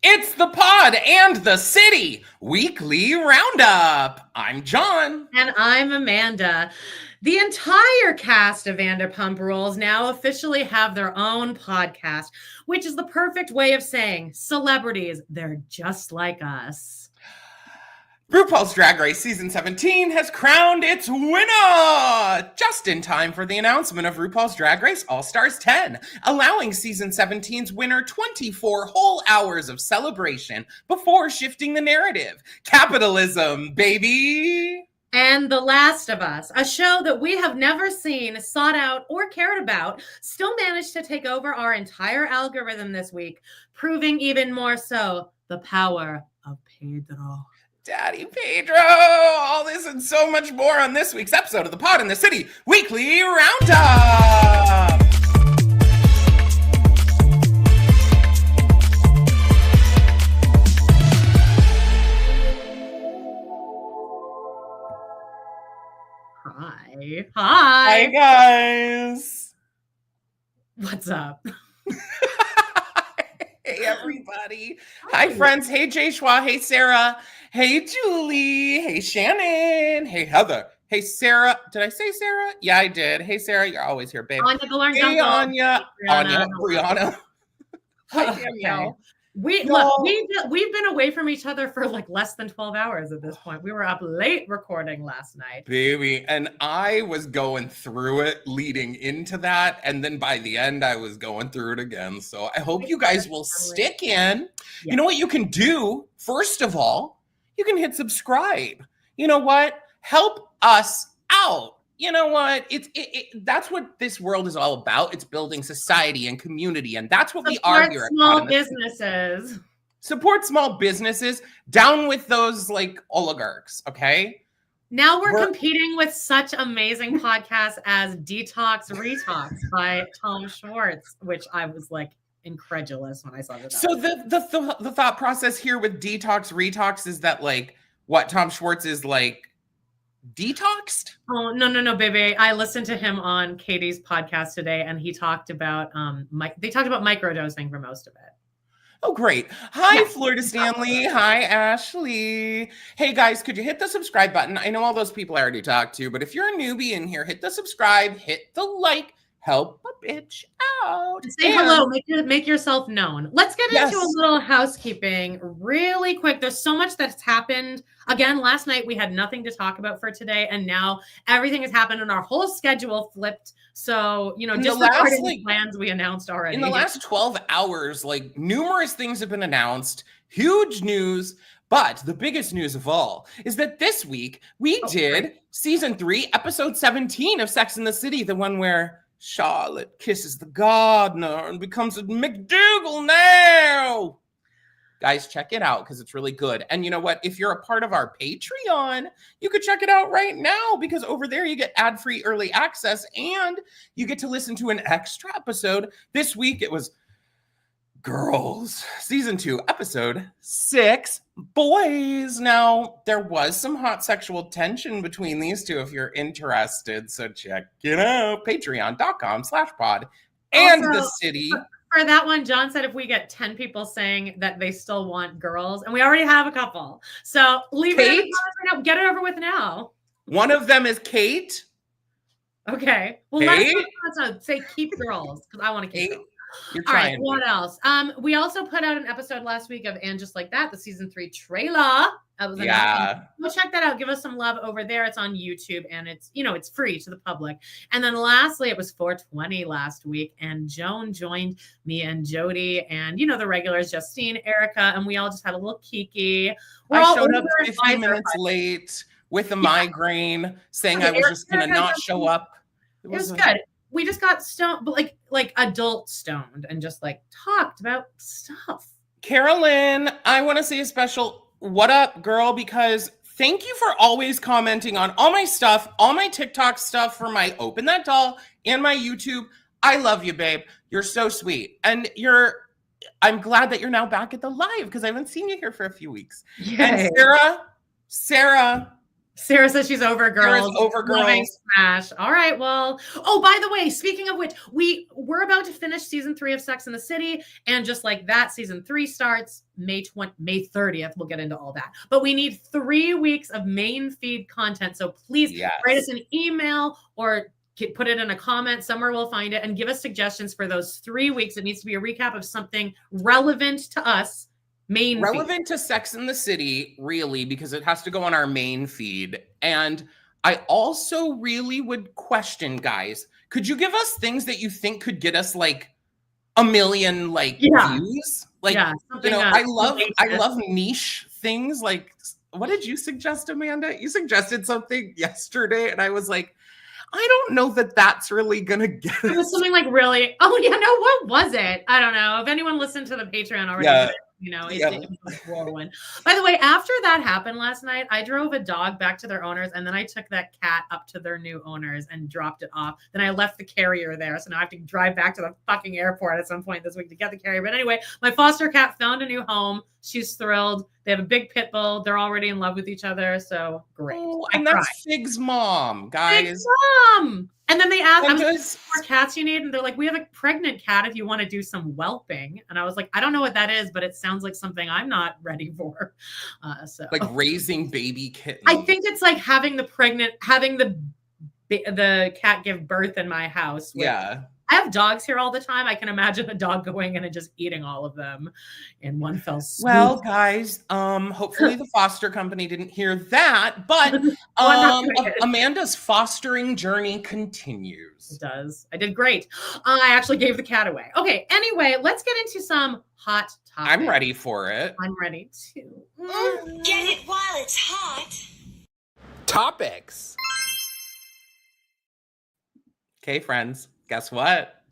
It's the pod and the city weekly roundup. I'm John. And I'm Amanda. The entire cast of Vanderpump Rules now officially have their own podcast, which is the perfect way of saying celebrities, they're just like us. RuPaul's Drag Race Season 17 has crowned its winner just in time for the announcement of RuPaul's Drag Race All-Stars 10, allowing Season 17's winner 24 whole hours of celebration before shifting the narrative. Capitalism, baby! And The Last of Us, a show that we have never seen, sought out, or cared about, still managed to take over our entire algorithm this week, proving even more so the power of Pedro. Daddy Pedro! All this and so much more on this week's episode of the Pod in the City Weekly Roundup! Hi. Hi, guys! What's up? Hey, everybody. Hi, friends. Hey, Jay Schwa. Hey, Sarah. Hey, Julie. Hey, Shannon. Hey, Heather. Hey, Sarah. Did I say Sarah? Yeah, I did. Hey, Sarah. You're always here, babe. Anya, the learned Hey, Anya. Brianna. Brianna. Hi, Danielle. We've been away from each other for like less than 12 hours at this point. We were up late recording last night. Baby, and I was going through it leading into that, and then by the end I was going through it again. So I hope you guys will stick in. Yeah. You know what you can do? First of all, you can hit subscribe. You know what? Help us out. You know what? That's what this world is all about. It's building society and community, and that's what we are here. Small businesses. Support small businesses. Down with those like oligarchs, okay? Now we're competing with such amazing podcasts as Detox Retox by Tom Schwartz, which I was like incredulous when I saw that. So the thought process here with Detox Retox is that like what Tom Schwartz is like detoxed? Oh, no, baby. I listened to him on Katie's podcast today, and he talked about they talked about microdosing for most of it. Oh, great. Hi, Florida Stanley. Hi, Ashley. Hey, guys, could you hit the subscribe button? I know all those people I already talked to, but if you're a newbie in here, hit the subscribe, hit the like, help a bitch out. Say hello. Make yourself known. Let's get into a little housekeeping really quick. There's so much that's happened. Again, last night we had nothing to talk about for today, and now everything has happened and our whole schedule flipped. So, just the plans we announced already. In the last 12 hours, like numerous things have been announced, huge news. But the biggest news of all is that this week we did season 3, episode 17 of Sex and the City, the one where Charlotte kisses the gardener and becomes a McDougal now. Guys, check it out because it's really good. And you know what? If you're a part of our Patreon, you could check it out right now because over there you get ad-free early access and you get to listen to an extra episode. This week it was Girls, season 2, episode 6, Boys. Now, there was some hot sexual tension between these two if you're interested, so check it out. Patreon.com/pod and also, the city. For that one, John said if we get 10 people saying that they still want girls, and we already have a couple. So leave it in the comments right now. Get it over with now. One of them is Kate. Okay. Well, let's say keep girls because I want to keep girls. All right, what else? We also put out an episode last week of And Just Like That, the season 3 trailer. That was Go check that out. Give us some love over there. It's on YouTube and it's it's free to the public. And then lastly, it was 420 last week, and Joan joined me and Jody and the regulars, Justine, Erica, and we all just had a little kiki. I showed up 15 minutes late with a migraine, saying I was just gonna not show up. It was good. We just got stoned, but like adult stoned, and just like talked about stuff. Carolyn, I want to say a special what up, girl, because thank you for always commenting on all my stuff, all my TikTok stuff for my Open That Doll and my YouTube. I love you, babe. You're so sweet. And I'm glad that you're now back at the live because I haven't seen you here for a few weeks. Yay. And Sarah, Sarah says she's over girls. Sarah's over girls. Smash. All right. Well, oh, by the way, speaking of which, we're about to finish season 3 of Sex and the City. And just like that, season 3 starts May 30th. We'll get into all that. But we need 3 weeks of main feed content. So please write us an email or put it in a comment somewhere. We'll find it and give us suggestions for those 3 weeks. It needs to be a recap of something relevant to us. Relevant to Sex and the City, really, because it has to go on our main feed. And I also really would question, guys, could you give us things that you think could get us like 1 million views? Like, you know, I love niche things. Like, what did you suggest, Amanda? You suggested something yesterday, and I was like, I don't know that that's really gonna get us. It was something like really, what was it? I don't know. If anyone listened to the Patreon already, you know, it was a whirlwind. By the way, after that happened last night, I drove a dog back to their owners, and then I took that cat up to their new owners and dropped it off. Then I left the carrier there, so now I have to drive back to the fucking airport at some point this week to get the carrier. But anyway, my foster cat found a new home. She's thrilled. They have a big pit bull. They're already in love with each other, so great. Oh, and that's Fig's mom, guys. Fig's mom. And then they asked, "How many more cats you need?" And they're like, "We have a pregnant cat if you want to do some whelping." And I was like, "I don't know what that is, but it sounds like something I'm not ready for." So like raising baby kittens. I think it's like having the cat give birth in my house. I have dogs here all the time. I can imagine a dog going in and just eating all of them in one fell swoop. Well, guys, hopefully the foster company didn't hear that, but Amanda's fostering journey continues. It does. I did great. I actually gave the cat away. Okay, anyway, let's get into some hot topics. I'm ready for it. I'm ready too. Get it while it's hot. Topics. Okay, friends. Guess what?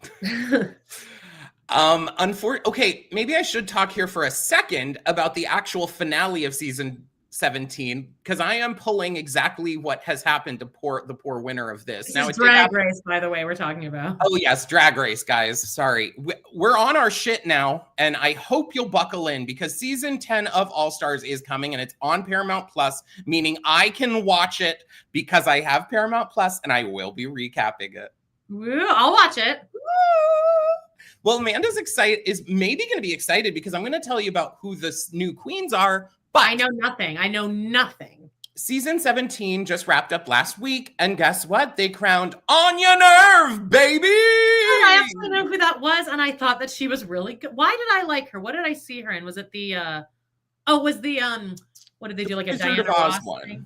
Okay, maybe I should talk here for a second about the actual finale of season 17, because I am pulling exactly what has happened to the poor winner of this. This is Drag Race, by the way, we're talking about. Oh yes, Drag Race, guys. Sorry. We're on our shit now, and I hope you'll buckle in, because season 10 of All Stars is coming, and it's on Paramount Plus, meaning I can watch it because I have Paramount Plus, and I will be recapping it. Woo, I'll watch it. Woo. Well, Amanda's is maybe going to be excited because I'm going to tell you about who the new queens are. But I know nothing. Season 17 just wrapped up last week, and guess what? They crowned Anya Nerve, baby. I actually know who that was, and I thought that she was really good. Why did I like her? What did I see her in? Was it the? What did they do? Like a Diana Ross one? Thing?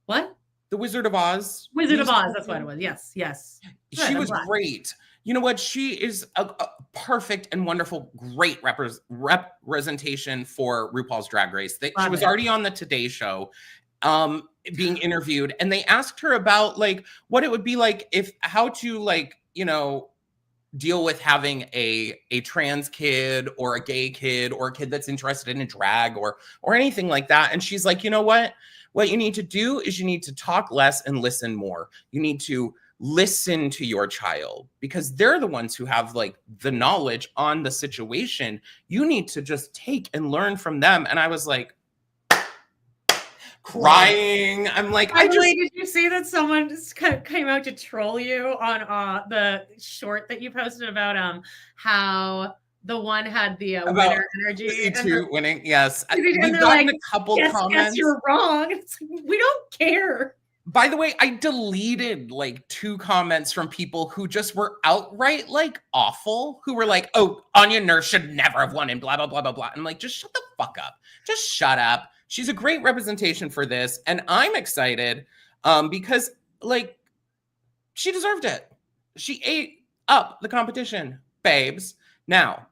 What? The Wizard of Oz. Wizard of Oz, that's what it was. Yes. She was great. You know what? She is a perfect and wonderful, great representation for RuPaul's Drag Race. She was already on the Today Show being interviewed, and they asked her about like what it would be like how to deal with having a trans kid or a gay kid or a kid that's interested in drag or anything like that. And she's like, you know what? What you need to do is you need to talk less and listen more. You need to listen to your child because they're the ones who have like the knowledge on the situation. You need to just take and learn from them. And I was like crying. I'm like, did you see that someone just came out to troll you on the short that you posted about how the one had the winner energy. Two winning, yes. We've gotten a couple comments. Yes, you're wrong. It's like, we don't care. By the way, I deleted like 2 comments from people who just were outright like awful, who were like, oh, Anya Nerve should never have won and blah, blah, blah, blah, blah. And I'm like, just shut the fuck up. Just shut up. She's a great representation for this. And I'm excited because like she deserved it. She ate up the competition, babes. Now,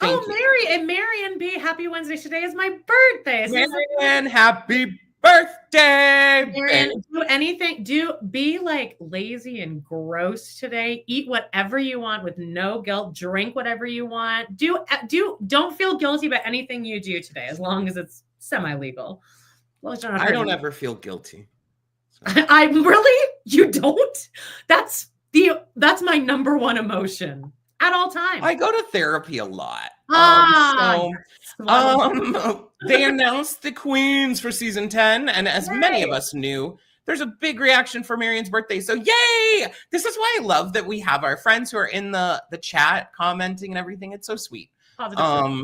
Marion B, happy Wednesday. Today is my birthday. Marion, happy birthday. Marion, be like lazy and gross today. Eat whatever you want with no guilt. Drink whatever you want. Don't feel guilty about anything you do today, as long as it's semi-legal. Well, I don't ever feel guilty. So. You don't? That's my number one emotion. at all times. I go to therapy a lot. They announced the queens for season 10, and as many of us knew, there's a big reaction for Marion's birthday. So yay! This is why I love that we have our friends who are in the chat commenting and everything. It's so sweet.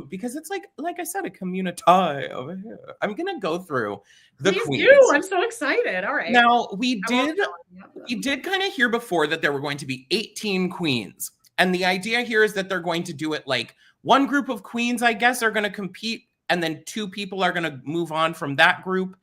Because it's like I said, a community over here. I'm gonna go through the queens. I'm so excited. All right. Now we did kind of hear before that there were going to be 18 queens. And the idea here is that they're going to do it like one group of queens, I guess, are going to compete, and then 2 people are going to move on from that group.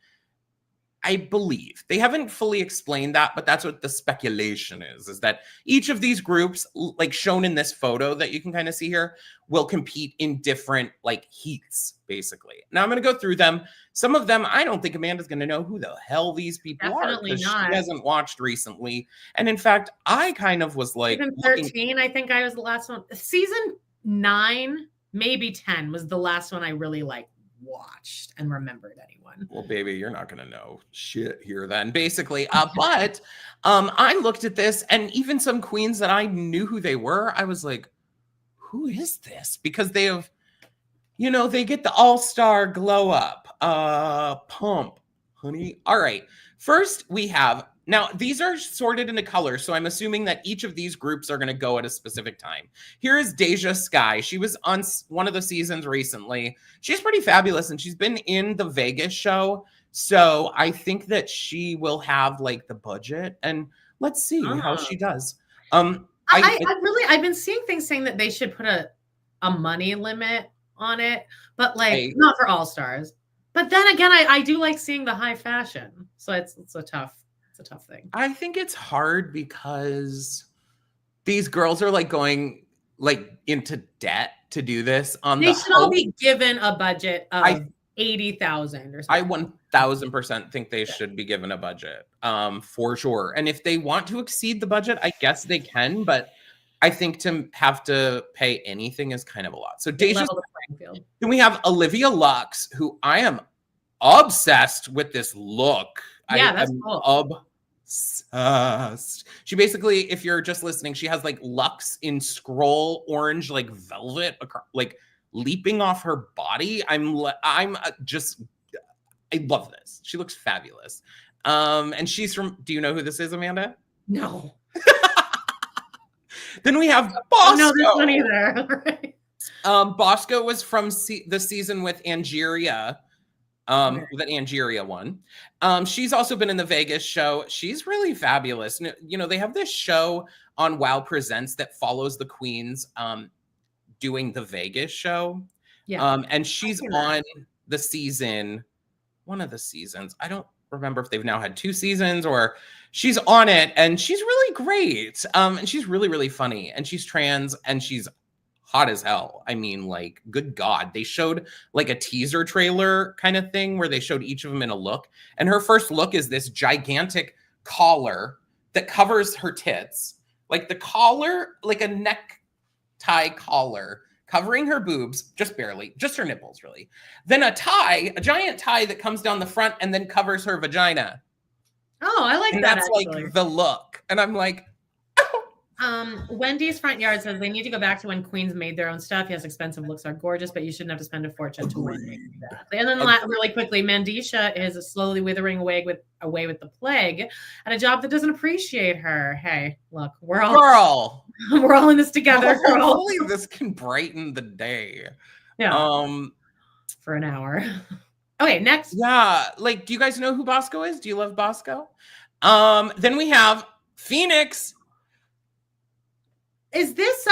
I believe. They haven't fully explained that, but that's what the speculation is that each of these groups, like shown in this photo that you can kind of see here, will compete in different like heats, basically. Now I'm going to go through them. Some of them, I don't think Amanda's going to know who the hell these people are, because she hasn't watched recently. And in fact, I kind of was like... Season 13, I think I was the last one. Season 9, maybe 10 was the last one I really like watched and remembered anyone. Well, baby, you're not gonna know shit here then, basically. But I looked at this, and even some queens that I knew who they were, I was like, who is this? Because they have, you know, they get the all-star glow up pump, honey. All right, first we have, now these are sorted into colors, so I'm assuming that each of these groups are going to go at a specific time. Here is Deja Sky. She was on one of the seasons recently. She's pretty fabulous, and she's been in the Vegas show, so I think that she will have like the budget, and let's see how she does. I've been seeing things saying that they should put a money limit on it, but like not for all stars. But then again, I do like seeing the high fashion, so it's a tough thing. I think it's hard because these girls are like going like into debt to do this. They should all be given a budget of 80,000 or something. I 1000% think they should be given a budget, for sure. And if they want to exceed the budget, I guess they can. But I think to have to pay anything is kind of a lot. So Deja, then we have Olivia Lux, who I am obsessed with this look. Yeah, that's cool. Obsessed. She basically, if you're just listening, she has like Lux in scroll orange, like velvet, like leaping off her body. I love this. She looks fabulous. And she's from, do you know who this is, Amanda? No. Then we have Bosco. Oh, no, this one either. Bosco was from the season with Angeria. That Angeria won. She's also been in the Vegas show. She's really fabulous. You know, they have this show on Wow Presents that follows the queens doing the Vegas show. Yeah. And she's on the season, one of the seasons. I don't remember if they've now had 2 seasons, or she's on it, and she's really great. And she's really, really funny, and she's trans, and she's hot as hell. I mean, like, good God. They showed like a teaser trailer kind of thing where they showed each of them in a look. And her first look is this gigantic collar that covers her tits. Like the collar, like a necktie collar covering her boobs, just barely, just her nipples, really. Then a giant tie that comes down the front and then covers her vagina. Oh, I like that. That's actually like the look. And I'm like, Wendy's Front Yard says they need to go back to when queens made their own stuff. Yes, expensive looks are gorgeous, but you shouldn't have to spend a fortune to win. Exactly. And then really quickly, Mandisha is slowly withering away with the plague at a job that doesn't appreciate her. Hey, look, we're all in this together. Hopefully this can brighten the day. Yeah. For an hour. Okay, next. Yeah, like, do you guys know who Bosco is? Do you love Bosco? Then we have Phoenix. Is this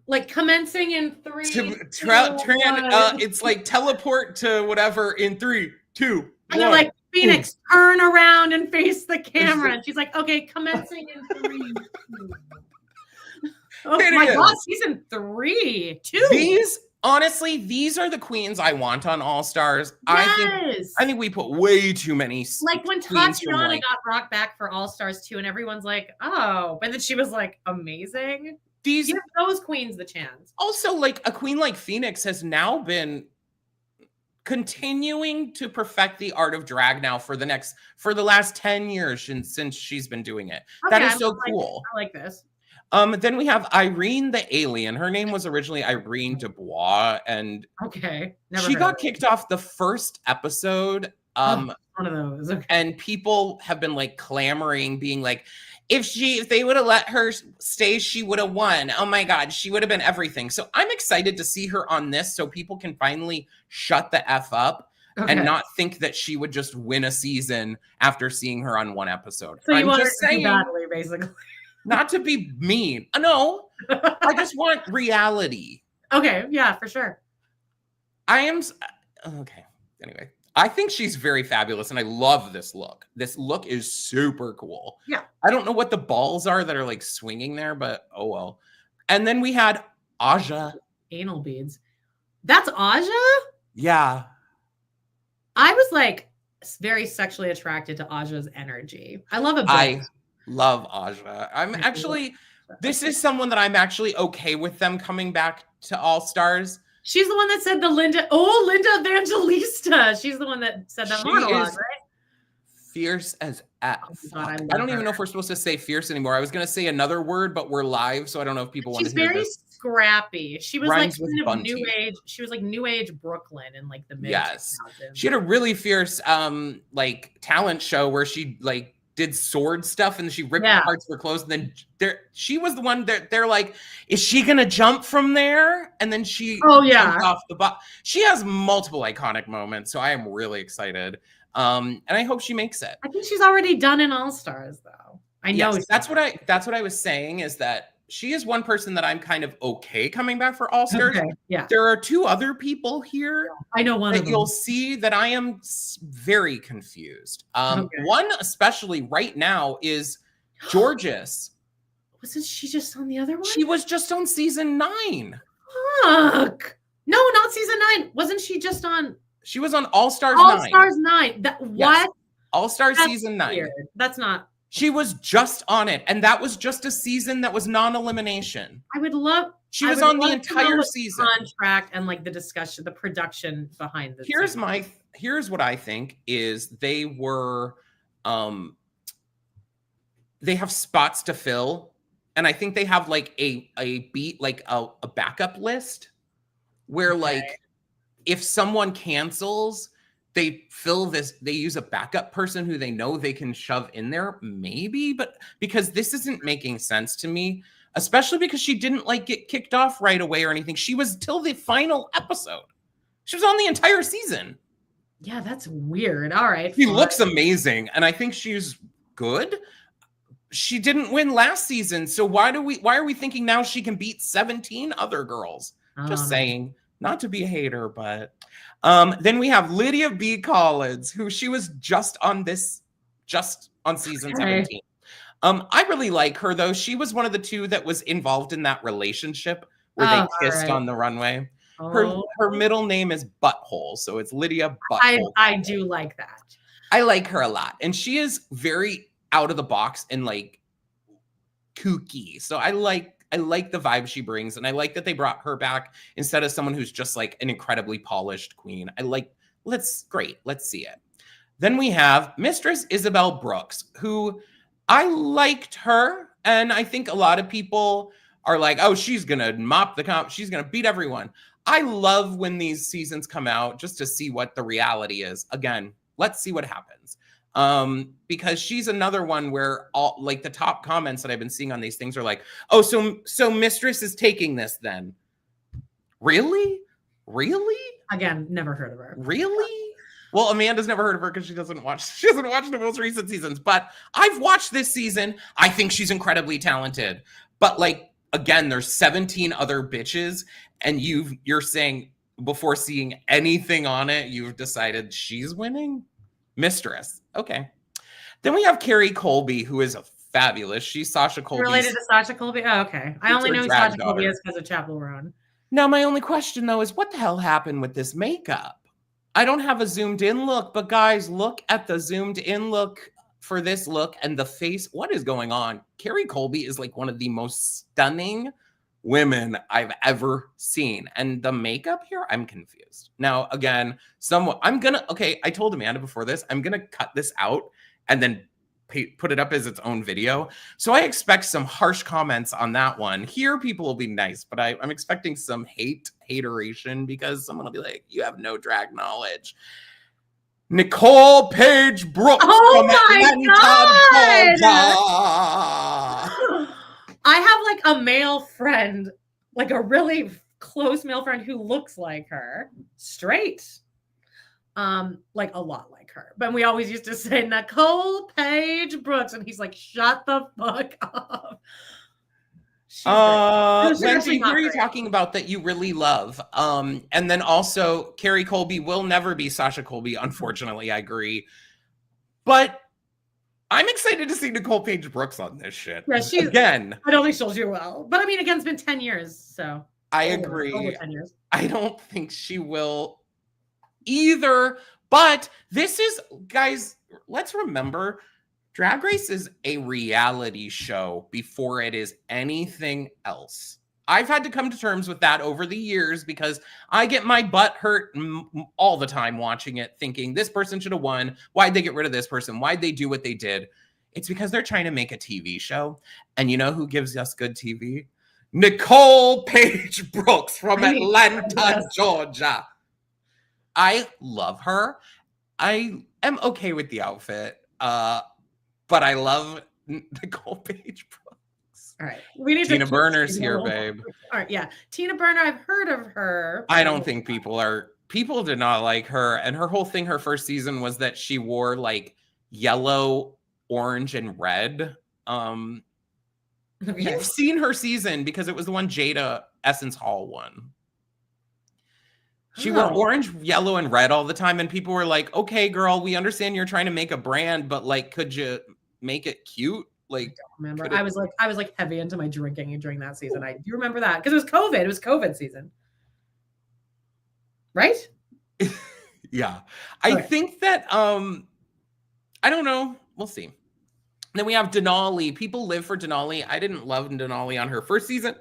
like commencing in 3? It's like teleport to whatever in 3, 2, and they're like, Phoenix, turn around and face the camera. And she's like, okay, commencing in 3. Oh my God, season 3, 2. Honestly, these are the queens I want on All Stars. Yes. I think we put way too many. Like when Tatiana got brought back for All Stars 2, and everyone's like, oh, but then she was like amazing. Give those queens the chance. Also, like a queen like Phoenix has now been continuing to perfect the art of drag now for the last 10 years since she's been doing it. Okay, that is so cool. I like this. Then we have Irene the alien. Her name was originally Irene Dubois, and she got kicked off the first episode. One of those. Okay. And people have been like clamoring, being like, if they would have let her stay, she would have won. Oh my God, she would have been everything. So I'm excited to see her on this so people can finally shut the F up and not think that she would just win a season after seeing her on one episode. So you want her to do badly, basically. Not to be mean. No, I just want reality. Okay, yeah, for sure. Okay, anyway. I think she's very fabulous, and I love this look. This look is super cool. Yeah. I don't know what the balls are that are like swinging there, but oh well. And then we had Aja. Anal beads. That's Aja? Yeah. I was like very sexually attracted to Aja's energy. I love it. I love Aja. This is someone that I'm actually okay with them coming back to All Stars. She's the one that said Linda Evangelista. She's the one that said that monologue, right? Fierce as F. Oh God, I don't even know if we're supposed to say fierce anymore. I was going to say another word, but we're live, so I don't know if people want to hear this. She's very scrappy. She was Rhymes like kind of new age. She was like new age Brooklyn in like the mid. Yes. She had a really fierce like talent show where she like did sword stuff and she ripped parts of her clothes, and then she was the one that they're like, is she gonna jump from there? And then she jumped off the box. She has multiple iconic moments, so I am really excited. And I hope she makes it. I think she's already done in All Stars though. I know. Yes, that's what I was saying, is that she is one person that I'm kind of okay coming back for All Stars. Okay, yeah. There are two other people here. I know one of them. You'll see that I am very confused. One especially right now is Georges. Wasn't she just on the other one? She was just on season 9. Fuck. No, not season 9. Wasn't she just on? She was on All Stars 9. All Stars 9. What? Yes. All Stars season 9. Weird. That's not. She was just on it, and that was just a season that was non-elimination. I would love. She was on the entire season. Contract and like the discussion, the production behind this. Here's what I think is they were, they have spots to fill, and I think they have like a beat, like a backup list, where like if someone cancels, they fill this, they use a backup person who they know they can shove in there, maybe, but because this isn't making sense to me, especially because she didn't like get kicked off right away or anything. She was till the final episode. She was on the entire season. Yeah, that's weird. All right. She looks amazing, and I think she's good. She didn't win last season, so why are we thinking now she can beat 17 other girls? Just saying. Not to be a hater, but then we have Lydia B. Collins, who she was just on season 17. I really like her though. She was one of the two that was involved in that relationship where they kissed on the runway. Her middle name is Butthole, so it's Lydia Butthole. I do like that. I like her a lot, and she is very out of the box and like kooky. So I like the vibe she brings, and I like that they brought her back instead of someone who's just like an incredibly polished queen. Let's see it. Then we have Mistress Isabel Brooks, who I liked her, and I think a lot of people are like, oh, she's gonna mop the comp, she's gonna beat everyone. I love when these seasons come out just to see what the reality is. Again, let's see what happens. Because she's another one where all like the top comments that I've been seeing on these things are like, oh, so Mistress is taking this then. Really? Again, never heard of her. Really? Well, Amanda's never heard of her because she doesn't watch the most recent seasons, but I've watched this season. I think she's incredibly talented. But like, again, there's 17 other bitches, and you're saying before seeing anything on it, you've decided she's winning? Mistress. Okay. Then we have Carrie Colby, who is fabulous. She's Sasha Colby. Related to Sasha Colby? Oh, okay. I only know who Sasha Colby is because of Chappell Roan. Now, my only question, though, is what the hell happened with this makeup? I don't have a zoomed in look, but guys, look at the zoomed in look for this look and the face. What is going on? Carrie Colby is like one of the most stunning women I've ever seen. And the makeup here, I'm confused. Now, again, I told Amanda before this, I'm going to cut this out and then put it up as its own video. So I expect some harsh comments on that one. Here, people will be nice, but I'm expecting some hateration because someone will be like, you have no drag knowledge. Nicole Paige Brooks from Atlanta, Georgia. I have like a male friend, like a really close male friend who looks like her, straight. Like a lot like her. But we always used to say Nicole Paige Brooks, and he's like, shut the fuck up. Lindsay, who are you talking about that you really love? And then also Carrie Colby will never be Sasha Colby, unfortunately. I agree. But I'm excited to see Nicole Paige Brooks on this shit. Yeah, again. I don't think she'll do well. But I mean, again, it's been 10 years, so I agree. Over 10 years. I don't think she will either. But this is, guys, let's remember, Drag Race is a reality show before it is anything else. I've had to come to terms with that over the years because I get my butt hurt all the time watching it, thinking this person should have won. Why'd they get rid of this person? Why'd they do what they did? It's because they're trying to make a TV show. And you know who gives us good TV? Nicole Paige Brooks from Atlanta, Georgia. I love her. I am okay with the outfit. But I love Nicole Paige Brooks. All right. We need Tina Burner's here, babe. All right. Yeah. Tina Burner, I've heard of her. I don't think people did not like her. And her whole thing, her first season was that she wore like yellow, orange, and red. Okay. You've seen her season because it was the one Jada Essence Hall won. She wore orange, yellow, and red all the time. And people were like, okay, girl, we understand you're trying to make a brand, but like, could you make it cute? Like, I don't remember. I was like heavy into my drinking during that season. I do remember that because it was COVID. It was COVID season. Right? Yeah. I think that, I don't know. We'll see. Then we have Denali. People live for Denali. I didn't love Denali on her first season,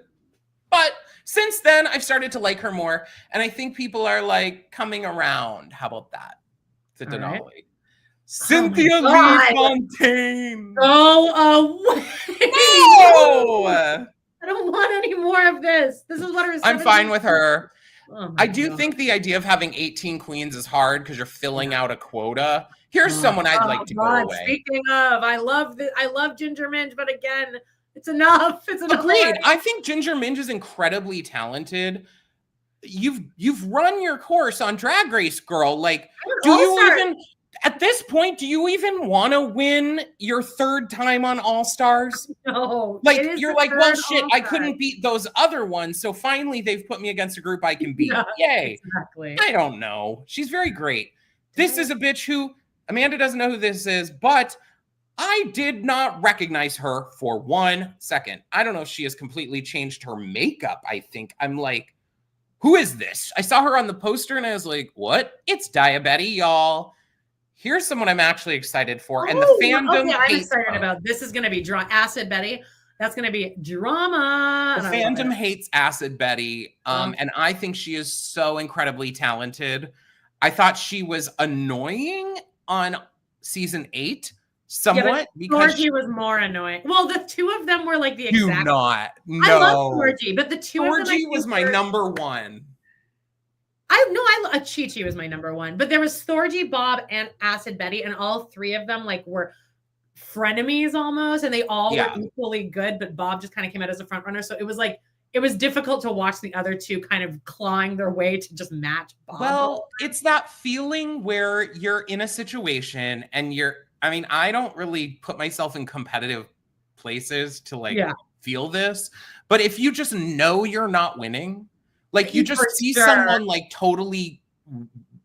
but since then I've started to like her more. And I think people are like coming around. How about that? To Denali. Right. Cynthia Lee Fontaine. Go away. No! I don't want any more of this. This is what her. I'm fine with her. I do think the idea of having 18 queens is hard because you're filling out a quota. Here's someone I'd like to go away. Speaking of, I love Ginger Minj, but again, it's enough. It's enough. Agreed. I think Ginger Minj is incredibly talented. You've run your course on Drag Race, girl. Like, do you even at this point, do you even want to win your third time on All Stars? No. Like, you're like, well, shit, I couldn't beat those other ones. So finally, they've put me against a group I can beat. Yeah, yay. Exactly. I don't know. She's very great. This is a bitch who, Amanda doesn't know who this is, but I did not recognize her for 1 second. I don't know if she has completely changed her makeup. I think I'm like, who is this? I saw her on the poster and I was like, what? It's Diabetes, y'all. Here's someone I'm actually excited for. And the fandom. I'm excited about this. Is going to be Acid Betty. That's going to be drama. The fandom hates Acid Betty. And I think she is so incredibly talented. I thought she was annoying on season 8. Somewhat. Because Thorgy was more annoying. Well, the two of them were like the exact. Do not. No. I love Thorgy, but the two of them. Thorgy was my number one. Chi-Chi was my number one, but there was Thorgy, Bob, and Acid Betty, and all three of them like were frenemies almost, and they all were equally good, but Bob just kind of came out as a front runner. So it was difficult to watch the other two kind of clawing their way to just match Bob. Well, it's that feeling where you're in a situation and I don't really put myself in competitive places to feel this, but if you just know you're not winning, like you just see someone like totally,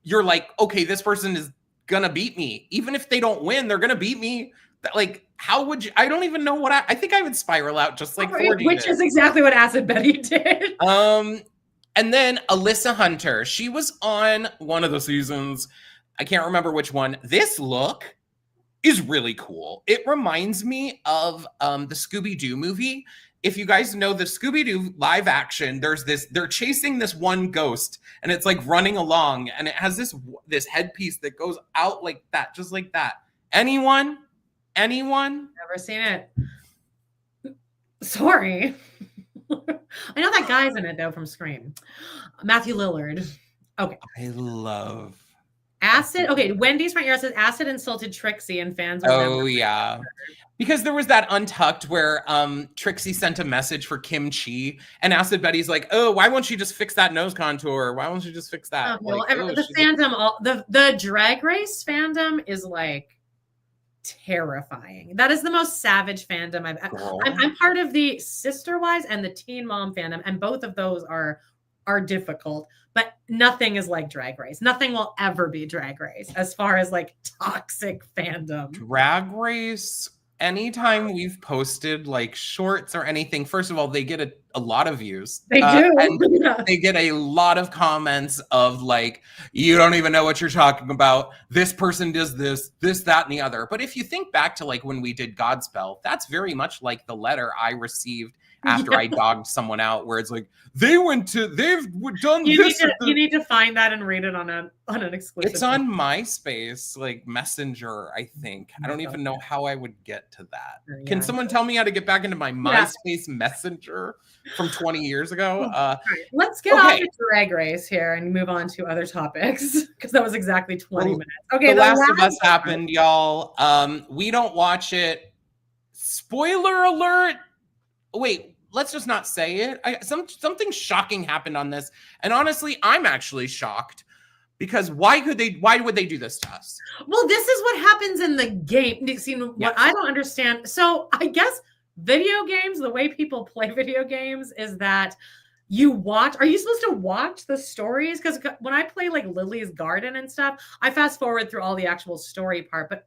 you're like, okay, this person is gonna beat me. Even if they don't win, they're gonna beat me. Like, how would you? I don't even know what I think I would spiral out just like 40. Which is exactly what Acid Betty did. And then Alyssa Hunter, she was on one of the seasons. I can't remember which one. This look is really cool. It reminds me of the Scooby-Doo movie. If you guys know the Scooby-Doo live action, they're chasing this one ghost and it's like running along and it has this headpiece that goes out like that, just like that. Anyone? Anyone? Never seen it. Sorry. I know that guy's in it though from Scream. Matthew Lillard. Okay. I love Acid. Okay, Wendy's front yard says Acid insulted Trixie and fans. Oh yeah, because there was that Untucked where Trixie sent a message for Kim Chi, and Acid Betty's like, "Oh, why won't you just fix that nose contour? Why won't you just fix that?" The fandom, the Drag Race fandom is like terrifying. That is the most savage fandom I'm part of the Sister Wives and the Teen Mom fandom, and both of those are difficult, but nothing is like Drag Race. Nothing will ever be Drag Race as far as like toxic fandom. Drag Race, anytime we've posted like shorts or anything, first of all, they get a lot of views. They do. And they get a lot of comments of like, you don't even know what you're talking about. This person does this, that, and the other. But if you think back to like when we did Godspell, that's very much like the letter I received after I dogged someone out, where it's like, they've done this. You need to find that and read it on an exclusive. It's on MySpace, like Messenger, I think. I don't even know how I would get to that. Yeah. Can someone tell me how to get back into my MySpace Messenger from 20 years ago? Right. Let's get off the Drag Race here and move on to other topics, because that was exactly 20 minutes. Okay, The Last of Us happened, y'all. We don't watch it. Spoiler alert. Wait, let's just not say it. Something shocking happened on this. And honestly, I'm actually shocked, because why would they do this to us? Well, this is what happens in the game. See, what I don't understand. So I guess video games, the way people play video games is that are you supposed to watch the stories? Because when I play like Lily's Garden and stuff, I fast forward through all the actual story part. But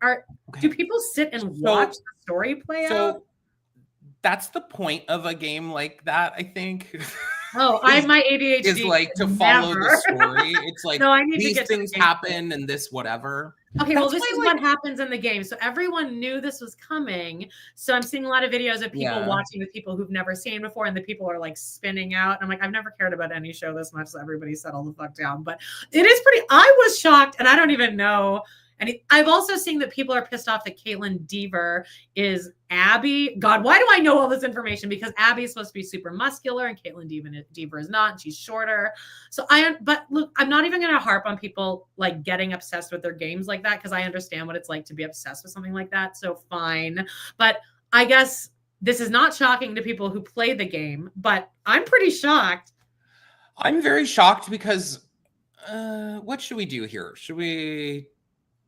do people sit and watch the story play out? That's the point of a game like that, I think. Oh, my ADHD is like to follow the story. It's like, no, I need these to get things happen and this whatever. Okay, well, this is what happens in the game. So everyone knew this was coming. So I'm seeing a lot of videos of people watching with people who've never seen before, and the people are like spinning out. I'm like, I've never cared about any show this much, so everybody settle the fuck down. But it is I was shocked, and I don't even know. And I've also seen that people are pissed off that Caitlin Dever is Abby. God, why do I know all this information? Because Abby is supposed to be super muscular and Caitlin Dever is not, and she's shorter. But look, I'm not even going to harp on people like getting obsessed with their games like that, because I understand what it's like to be obsessed with something like that. So fine. But I guess this is not shocking to people who play the game, but I'm pretty shocked. I'm very shocked because what should we do here?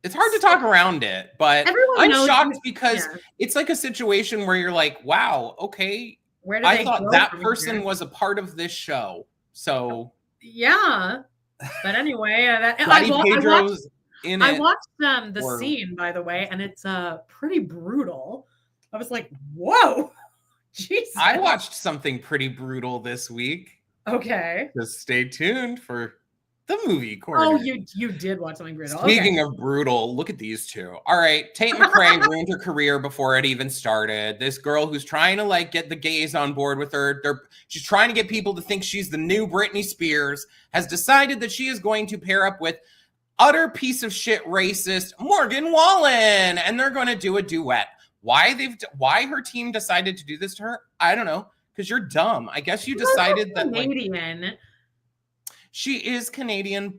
It's hard to talk around it, but I'm shocked because it's like a situation where you're like, wow, okay. I thought that person was a part of this show. So yeah. But anyway, I watched the scene, by the way, and it's pretty brutal. I was like, whoa. Jesus. I watched something pretty brutal this week. Okay. Just stay tuned for the movie corner. Oh, you did watch something brutal. Speaking of brutal, look at these two. All right, Tate Mcrae ruined her career before it even started. This girl who's trying to like get the gays on board with her. She's trying to get people to think she's the new Britney Spears. Has decided that she is going to pair up with utter piece of shit racist Morgan Wallen, and they're going to do a duet. Why her team decided to do this to her? I don't know. Because you're dumb. I guess you decided that Canadian. She is Canadian.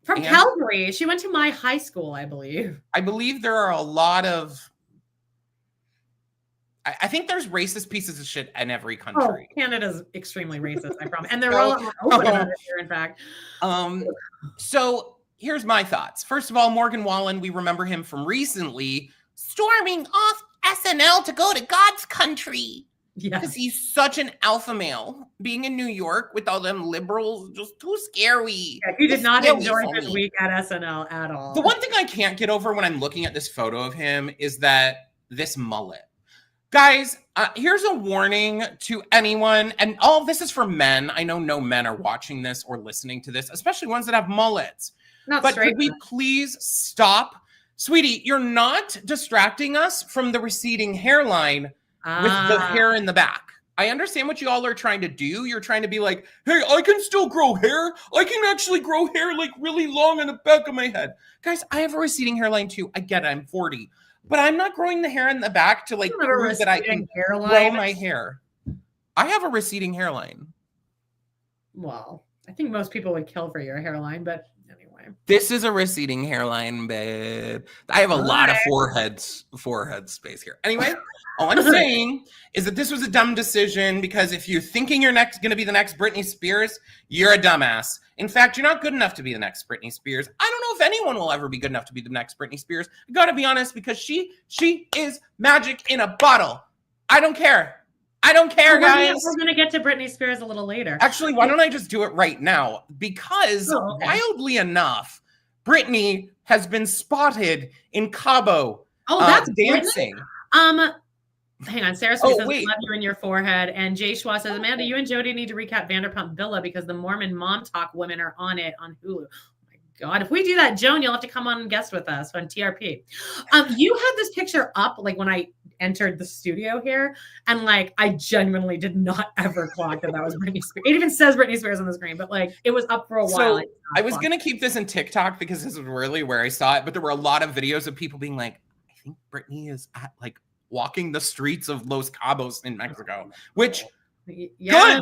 From Calgary. She went to my high school, I believe. I believe there are a lot of... I think there's racist pieces of shit in every country. Oh, Canada's extremely racist, I promise. And they're all open about it here, in fact. So here's my thoughts. First of all, Morgan Wallen, we remember him from recently storming off SNL to go to God's country. Yeah. Because he's such an alpha male. Being in New York with all them liberals, just too scary. Yeah, he did not enjoy his week at SNL at all. The one thing I can't get over when I'm looking at this photo of him is that this mullet. Guys, here's a warning to anyone, and all this is for men. I know no men are watching this or listening to this, especially ones that have mullets. But could we please stop? Sweetie, you're not distracting us from the receding hairline with the hair in the back. I understand what you all are trying to do. You're trying to be like, hey, I can still grow hair. I can actually grow hair like really long on the back of my head. Guys, I have a receding hairline too. I get it. I'm 40. But I'm not growing the hair in the back to like prove that I can grow my hair. I have a receding hairline. Well, I think most people would kill for your hairline, but anyway. This is a receding hairline, babe. I have a lot of forehead space here. Anyway, all I'm saying is that this was a dumb decision because if you're thinking you're going to be the next Britney Spears, you're a dumbass. In fact, you're not good enough to be the next Britney Spears. I don't know if anyone will ever be good enough to be the next Britney Spears. I gotta be honest, because she is magic in a bottle. I don't care. I don't care, guys. We're going to get to Britney Spears a little later. Actually, why don't I just do it right now? Because wildly enough, Britney has been spotted in Cabo. Oh, that's dancing. Hang on. Sarah Smith says, love you in your forehead. And Jay Schwa says, Amanda, you and Jody need to recap Vanderpump Villa because the Mormon mom talk women are on it on Hulu. Oh my God. If we do that, Joan, you'll have to come on and guest with us on TRP. You had this picture up like when I entered the studio here, and like I genuinely did not ever clock that was Britney Spears. It even says Britney Spears on the screen, but like it was up for a while. So I was gonna keep this in TikTok because this is really where I saw it, but there were a lot of videos of people being like, I think Britney is at like walking the streets of Los Cabos in Mexico, which good.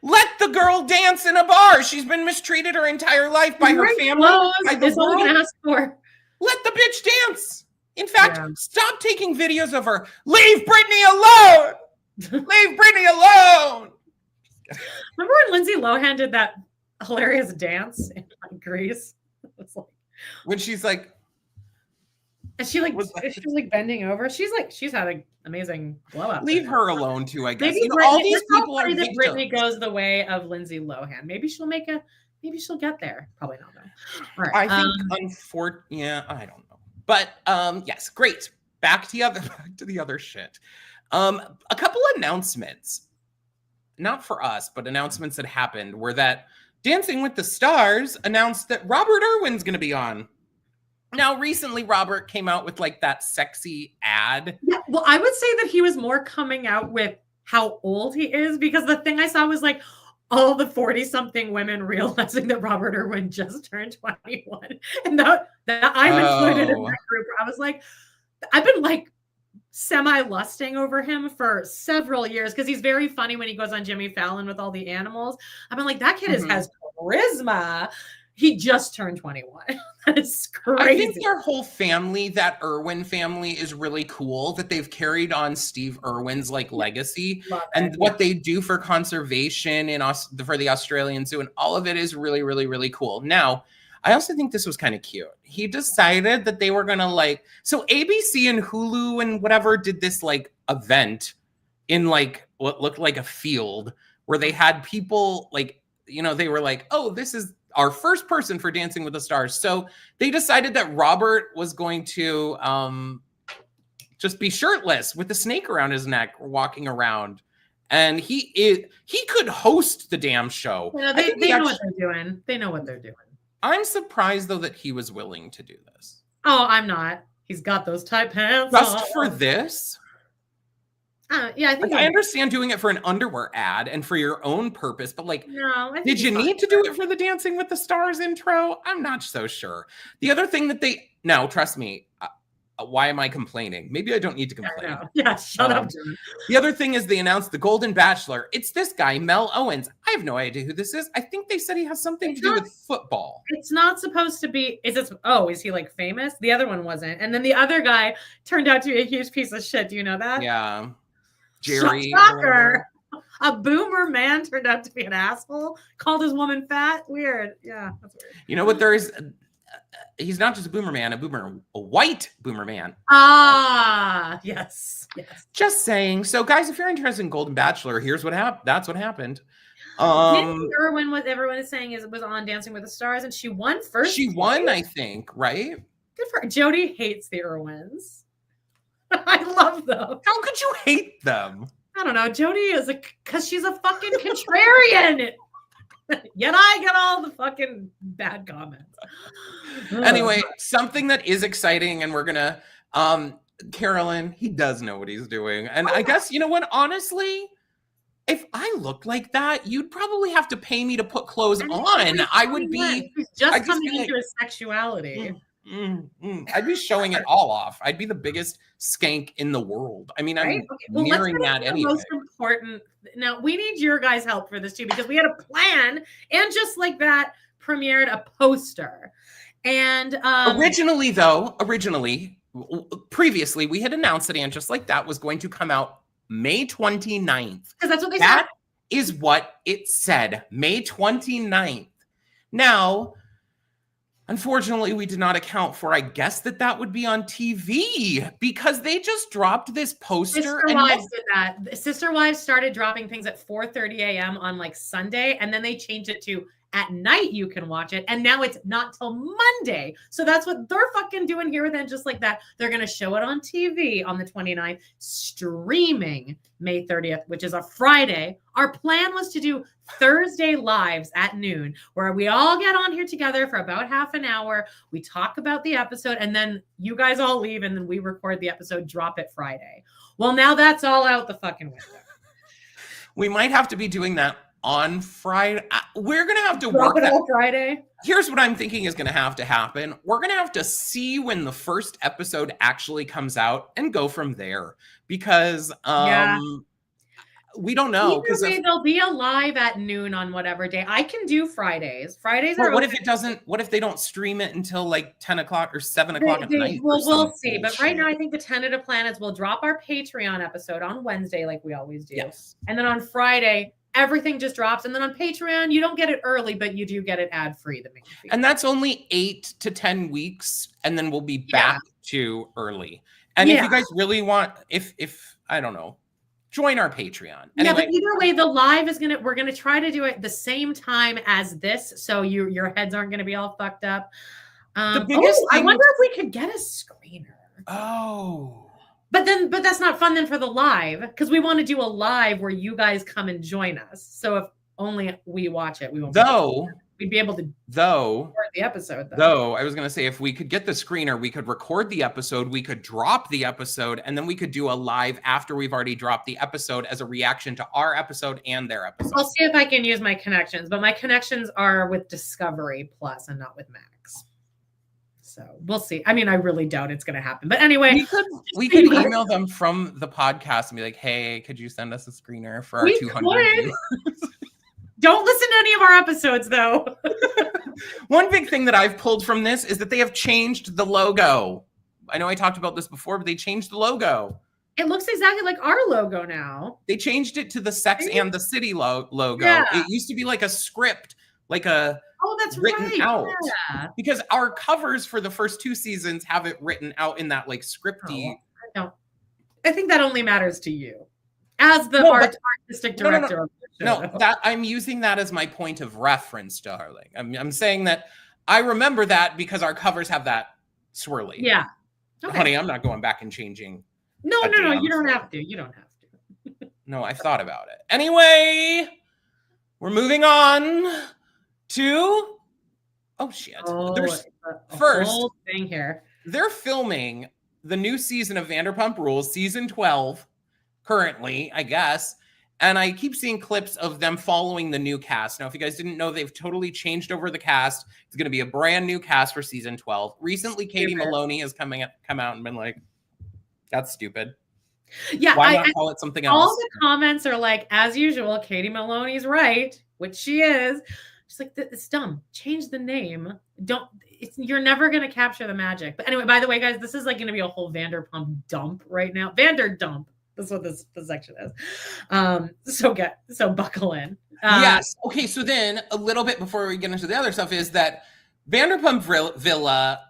Let the girl dance in a bar. She's been mistreated her entire life by her family. That's all we can ask for. Let the bitch dance. In fact, stop taking videos of her. Leave Britney alone. Leave Britney alone. Remember when Lindsay Lohan did that hilarious dance in Greece? When she's like, and she was like bending over. She's had an amazing glow up. Leave her alone too, I guess. Maybe all these people are that Britney goes the way of Lindsay Lohan. Maybe she'll get there. Probably not though. All right. I think I don't know. But yes, great. Back to the other shit. A couple announcements, not for us, but announcements that happened were that Dancing with the Stars announced that Robert Irwin's going to be on. Now, recently, Robert came out with like that sexy ad. Yeah, well, I would say that he was more coming out with how old he is, because the thing I saw was like all the 40-something women realizing that Robert Irwin just turned 21. And that I'm included in that group. I was like, I've been like semi-lusting over him for several years because he's very funny when he goes on Jimmy Fallon with all the animals. I've been like, that kid has charisma. He just turned 21. That is crazy. I think their whole family, that Irwin family, is really cool that they've carried on Steve Irwin's like legacy and what they do for conservation for the Australian Zoo, and all of it is really, really, really cool. Now, I also think this was kind of cute. He decided that they were gonna so ABC and Hulu and whatever did this like event in like what looked like a field where they had people like, they were like, oh, this is our first person for Dancing with the Stars. So they decided that Robert was going to just be shirtless with a snake around his neck walking around. And he could host the damn show. Yeah, they know what they're doing. They know what they're doing. I'm surprised, though, that he was willing to do this. Oh, I'm not. He's got those tight pants just for this? Yeah, I think I understand doing it for an underwear ad and for your own purpose, but no, did you need to do it for the Dancing with the Stars intro? I'm not so sure. The other thing that trust me, why am I complaining? Maybe I don't need to complain. Yeah, shut up. The other thing is they announced the Golden Bachelor. It's this guy, Mel Owens. I have no idea who this is. I think they said he has something to do with football. It's not supposed to be. Is he like famous? The other one wasn't. And then the other guy turned out to be a huge piece of shit. Do you know that? Yeah. Jerry. Shocker. A boomer man turned out to be an asshole. Called his woman fat. Weird. Yeah, that's weird. You know what? He's not just a boomer man, a white boomer man. Ah, yes. Just saying. So, guys, if you're interested in Golden Bachelor, here's what happened. That's what happened. Irwin, what everyone is saying is it was on Dancing with the Stars, and she won first. She won, I think, right? Good for her. Jody hates the Irwins. I love them. How could you hate them? I don't know. Jody is because she's a fucking contrarian. Yet I get all the fucking bad comments. Anyway, something that is exciting, and we're gonna Carolyn, he does know what he's doing. And I guess, you know what, honestly, if I looked like that, you'd probably have to pay me to put clothes on. I would be He's just coming into his sexuality. I'd be showing it all off. I'd be the biggest skank in the world. I mean, right? I'm Okay. Well, nearing that anyway. Most important. Now we need your guys' help for this too, because we had a plan, and just like that, premiered a poster. And originally, previously, we had announced that And Just Like That was going to come out May 29th. Because that's what they said. That is what it said, May 29th. Now, unfortunately, we did not account for, I guess, that would be on TV, because they just dropped this poster. Sister Wives did that. Sister Wives started dropping things at 4:30 a.m. on like Sunday, and then they changed it to at night you can watch it, and now it's not till Monday. So that's what they're fucking doing here with And Just Like That. They're going to show it on TV on the 29th, streaming May 30th, which is a Friday. Our plan was to do Thursday lives at noon, where we all get on here together for about half an hour. We talk about the episode, and then you guys all leave, and then we record the episode, drop it Friday. Well, now that's all out the fucking window. We might have to be doing that on Friday. We're going to have to work that on Friday. Here's what I'm thinking is going to happen. We're going to have to see when the first episode actually comes out and go from there, because we don't know. Because there'll be a live at noon on whatever day. I can do Fridays. Fridays are. What if it doesn't? What if they don't stream it until like 10 o'clock or 7 o'clock at night? Well, we'll see. But right now, I think the tentative plan is we'll drop our Patreon episode on Wednesday, like we always do. Yes. And then on Friday, everything just drops. And then on Patreon, you don't get it early, but you do get it ad-free. The main feed. And that's only 8 to 10 weeks, and then we'll be back to early. And if you guys really want, if I don't know, join our Patreon. Anyway. Yeah, but either way, the live is we're gonna try to do it the same time as this, so your heads aren't gonna be all fucked up. The biggest thing, I wonder if we could get a screener. Oh. But that's not fun then for the live, because we want to do a live where you guys come and join us. So if only we watch it, we won't. We'd be able to record the episode. Though I was going to say, if we could get the screener, we could record the episode, we could drop the episode, and then we could do a live after we've already dropped the episode as a reaction to our episode and their episode. I'll see if I can use my connections, but my connections are with Discovery Plus and not with Max. So we'll see. I mean, I really doubt it's going to happen. But anyway, we could email them from the podcast and be like, "Hey, could you send us a screener for our 200 viewers?" Don't listen to any of our episodes, though. One big thing that I've pulled from this is that they have changed the logo. I know I talked about this before, but they changed the logo. It looks exactly like our logo now. They changed it to the Sex and the City logo. Yeah. It used to be like a script, like a that's written right. out. Yeah. Because our covers for the first 2 seasons have it written out in that like scripty. I think that only matters to you as the artistic director of the show. No, that I'm using that as my point of reference, darling. I'm saying that I remember that because our covers have that swirly. Yeah. Okay. Honey, I'm not going back and changing. No, you don't have to. You don't have to. No, I've thought about it. Anyway, we're moving on to There's first whole thing here. They're filming the new season of Vanderpump Rules, season 12, currently, I guess. And I keep seeing clips of them following the new cast. Now, if you guys didn't know, they've totally changed over the cast. It's going to be a brand new cast for season 12. Recently, Katie Maloney has come out and been like, "That's stupid." Yeah, why not call it something else? All the comments are like, as usual, Katie Maloney's right, which she is. She's like, it's dumb. Change the name. You're never going to capture the magic. But anyway, by the way, guys, this is like going to be a whole Vanderpump dump right now. Vander-DUMP. That's what this section is. So buckle in. Yes. Okay. So then a little bit before we get into the other stuff is that Vanderpump Villa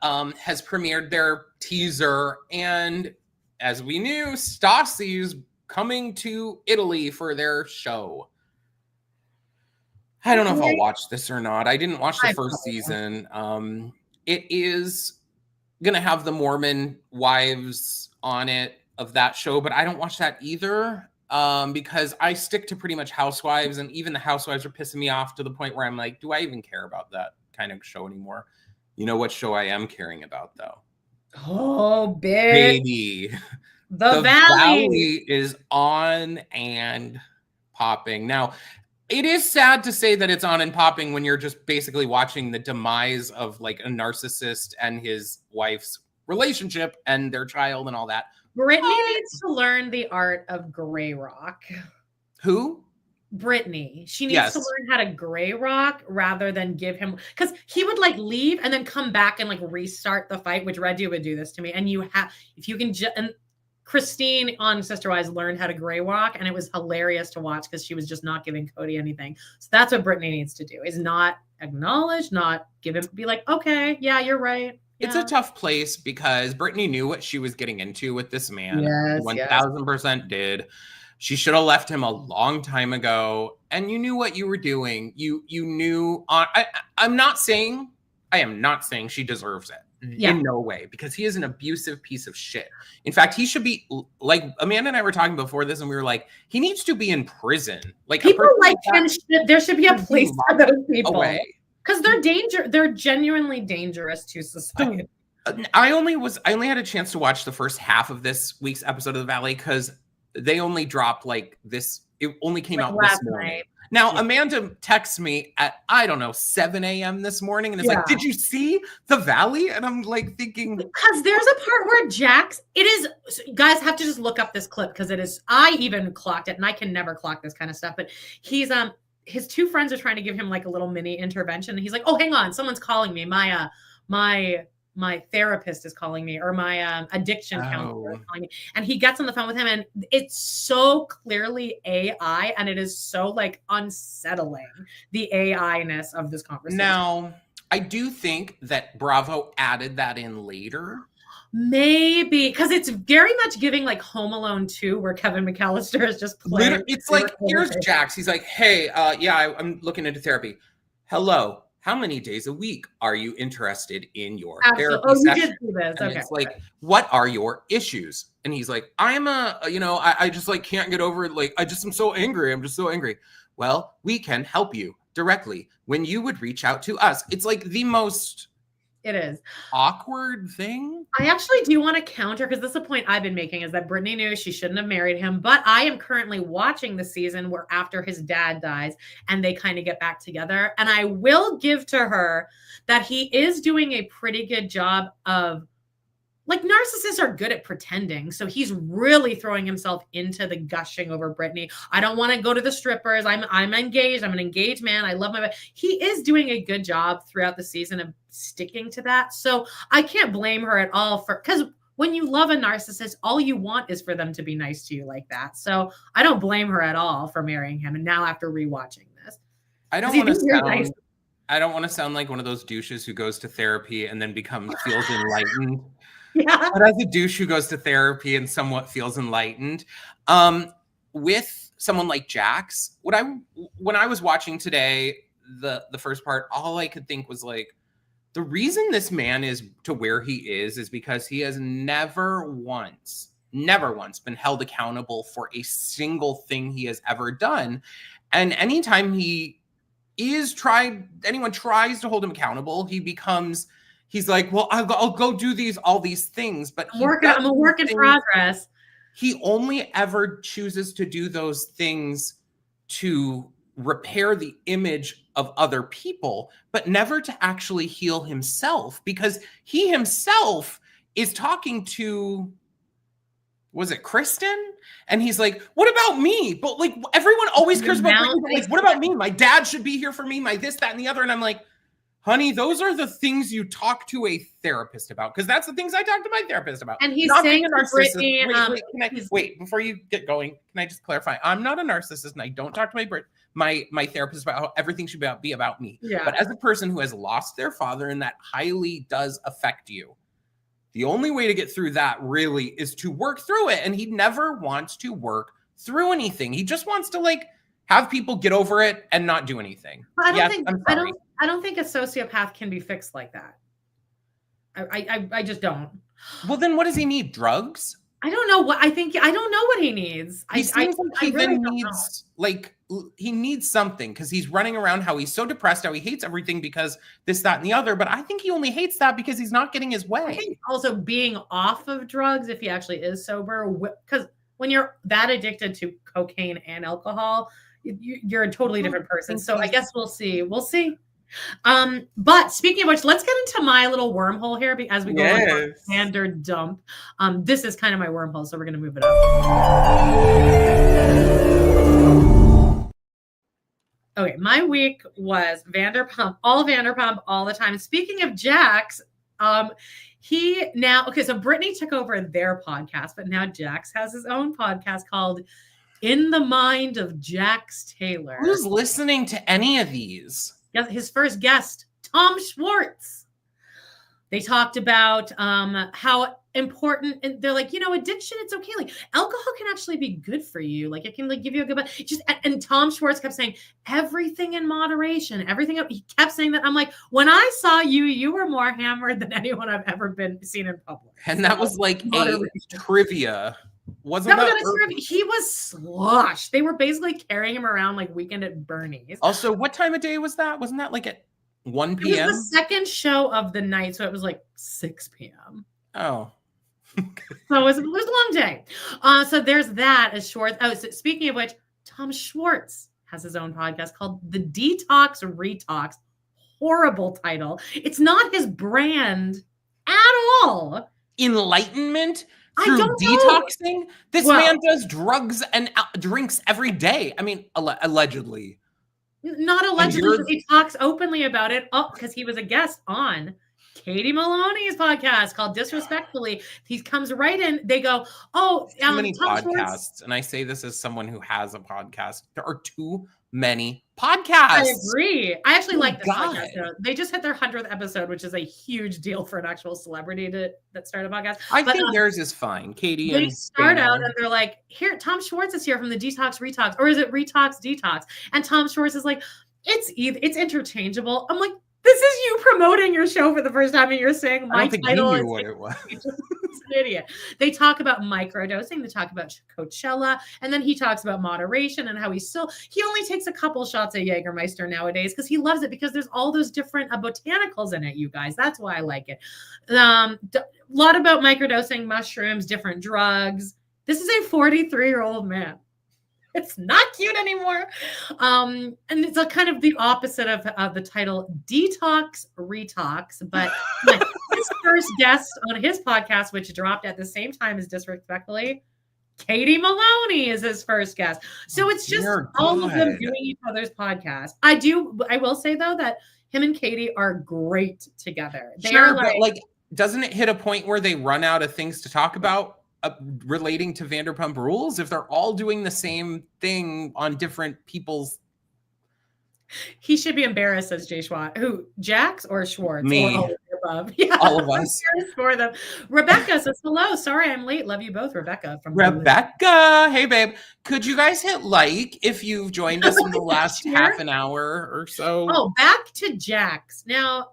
has premiered their teaser, and as we knew, Stassi's coming to Italy for their show. I don't know if I'll watch this or not. I didn't watch the first season. It is going to have the Mormon wives on it of that show, but I don't watch that either because I stick to pretty much Housewives, and even the Housewives are pissing me off to the point where I'm like, do I even care about that kind of show anymore? You know what show I am caring about, though? Oh, baby. The Valley is on and popping. Now, It is sad to say that it's on and popping when you're just basically watching the demise of like a narcissist and his wife's relationship and their child and all that. Brittany needs to learn the art of gray rock. Who? Brittany. She needs to learn how to gray rock rather than give him, because he would like leave and then come back and like restart the fight, which Reggie would do this to me. And you have, if you can and Christine on Sister Wives learned how to gray rock, and it was hilarious to watch because she was just not giving Cody anything. So that's what Brittany needs to do, is not acknowledge, not give him, be like, okay, yeah, you're right. Yeah. It's a tough place because Brittany knew what she was getting into with this man. Yes, 1000% did. She should have left him a long time ago, and you knew what you were doing. You knew. I am not saying she deserves it. Yeah. In no way, because he is an abusive piece of shit. In fact, he should be, like, Amanda and I were talking before this, and we were like, he needs to be in prison. Like, people like him, there should be a place for those people. Because they're genuinely dangerous to society. I only had a chance to watch the first half of this week's episode of The Valley because they only dropped like this. It only came out this morning. Night. Now, Amanda texts me at, 7 a.m. this morning. And it's like, did you see The Valley? And I'm like thinking. Because there's a part where guys have to just look up this clip because it is, I even clocked it and I can never clock this kind of stuff. But he's, his two friends are trying to give him like a little mini intervention. And he's like, oh, hang on. Someone's calling me. My therapist is calling me, or my addiction counselor is calling me. And he gets on the phone with him, and it's so clearly AI, and it is so like unsettling, the AI-ness of this conversation. Now, I do think that Bravo added that in later. Maybe, because it's very much giving like Home Alone 2, where Kevin McAllister is just playing. It's like, here's Jax. He's like, hey, I'm looking into therapy. Hello. How many days a week are you interested in your therapy session? You did see this. And it's like, what are your issues? And he's like, I just like can't get over it. Like, I just am so angry. I'm just so angry. Well, we can help you directly when you would reach out to us. It's like the most awkward thing. I actually do want to counter, because this is a point I've been making, is that Brittany knew she shouldn't have married him. But I am currently watching the season where after his dad dies and they kind of get back together. And I will give to her that he is doing a pretty good job of, like, narcissists are good at pretending. So he's really throwing himself into the gushing over Brittany. I don't want to go to the strippers. I'm engaged. I'm an engaged man. I love my wife. He is doing a good job throughout the season of sticking to that. So I can't blame her at all because when you love a narcissist, all you want is for them to be nice to you like that. So I don't blame her at all for marrying him. And now after rewatching this, I don't want to sound like one of those douches who goes to therapy and then feels enlightened. Yeah. But as a douche who goes to therapy and somewhat feels enlightened, with someone like Jax, when I was watching today, the first part, all I could think was like, the reason this man is to where he is because he has never once been held accountable for a single thing he has ever done. And anytime anyone tries to hold him accountable, he's like, well, I'll go do all these things. But I'm a work in progress. He only ever chooses to do those things to repair the image of other people, but never to actually heal himself, because he himself is talking to, was it Kristen? And he's like, what about me? But like, everyone always cares about me. Like, what about me? My dad should be here for me, my this, that, and the other. And I'm like, honey, those are the things you talk to a therapist about, because that's the things I talk to my therapist about. And he's saying to Brittany, wait, before you get going, can I just clarify? I'm not a narcissist, and I don't talk to my therapist about how everything should be about me. Yeah. But as a person who has lost their father, and that highly does affect you, the only way to get through that really is to work through it. And he never wants to work through anything. He just wants to like have people get over it and not do anything. I don't think a sociopath can be fixed like that. I just don't. Well, then what does he need? Drugs? I don't know what he needs. He needs something, because he's running around how he's so depressed, how he hates everything because this, that, and the other. But I think he only hates that because he's not getting his way. I think also being off of drugs, if he actually is sober, because when you're that addicted to cocaine and alcohol, you're a totally different person. So I guess we'll see. But speaking of which, let's get into my little wormhole here as we go on Vander-DUMP. This is kind of my wormhole, so we're going to move it up. Okay, my week was Vanderpump, all the time. Speaking of Jax, so Brittany took over their podcast, but now Jax has his own podcast called In the Mind of Jax Taylor. Who's listening to any of these? His first guest, Tom Schwartz. They talked about how important, and they're like, addiction, it's okay. Like alcohol can actually be good for you. Like it can give you a good, and Tom Schwartz kept saying everything in moderation, everything. He kept saying that. I'm like, when I saw you, you were more hammered than anyone I've ever seen in public. And that was like a trivia. He was sloshed. They were basically carrying him around like Weekend at Bernie's. Also, what time of day was that? Wasn't that like at 1 p.m.? It was the second show of the night, so it was like 6 p.m. Oh. So it was a long day. So there's that as Schwartz. Oh, so speaking of which, Tom Schwartz has his own podcast called The Detox Retox. Horrible title. It's not his brand at all. Enlightenment through detoxing? This man does drugs and drinks every day. I mean, allegedly. Not allegedly, because he talks openly about it. Oh, because he was a guest on Katie Maloney's podcast called Disrespectfully. He comes right in. They go, too many podcasts. And I say this as someone who has a podcast. There are too many podcasts. I agree. I actually like this podcast. They just hit their 100th episode, which is a huge deal for an actual celebrity that start a podcast. I think theirs is fine. Katie they start out and they're like, here, Tom Schwartz is here from the Detox Retox, or is it Retox Detox? And Tom Schwartz is like, it's interchangeable. I'm like, this is you promoting your show for the first time, and you're saying my title is what it was. It's an idiot. They talk about microdosing. They talk about Coachella, and then he talks about moderation and how he only takes a couple shots of Jägermeister nowadays because he loves it because there's all those different botanicals in it. You guys, that's why I like it. A lot about microdosing, mushrooms, different drugs. This is a 43-year-old man. It's not cute anymore. And it's a kind of the opposite of the title Detox Retox. But his first guest on his podcast, which dropped at the same time as Disrespectfully, Katie Maloney is his first guest. So it's just all of them doing each other's podcast. I will say, though, that him and Katie are great together. But doesn't it hit a point where they run out of things to talk about? Relating to Vanderpump Rules, if they're all doing the same thing on different people's. He should be embarrassed, says Jay Schwartz. Who, Jax or Schwartz? Me. Or above? Yeah, all of us. For them. Rebecca says hello. Sorry, I'm late. Love you both, Rebecca. Rebecca, hey babe. Could you guys hit like if you've joined us in the last half an hour or so? Oh, back to Jax. Now,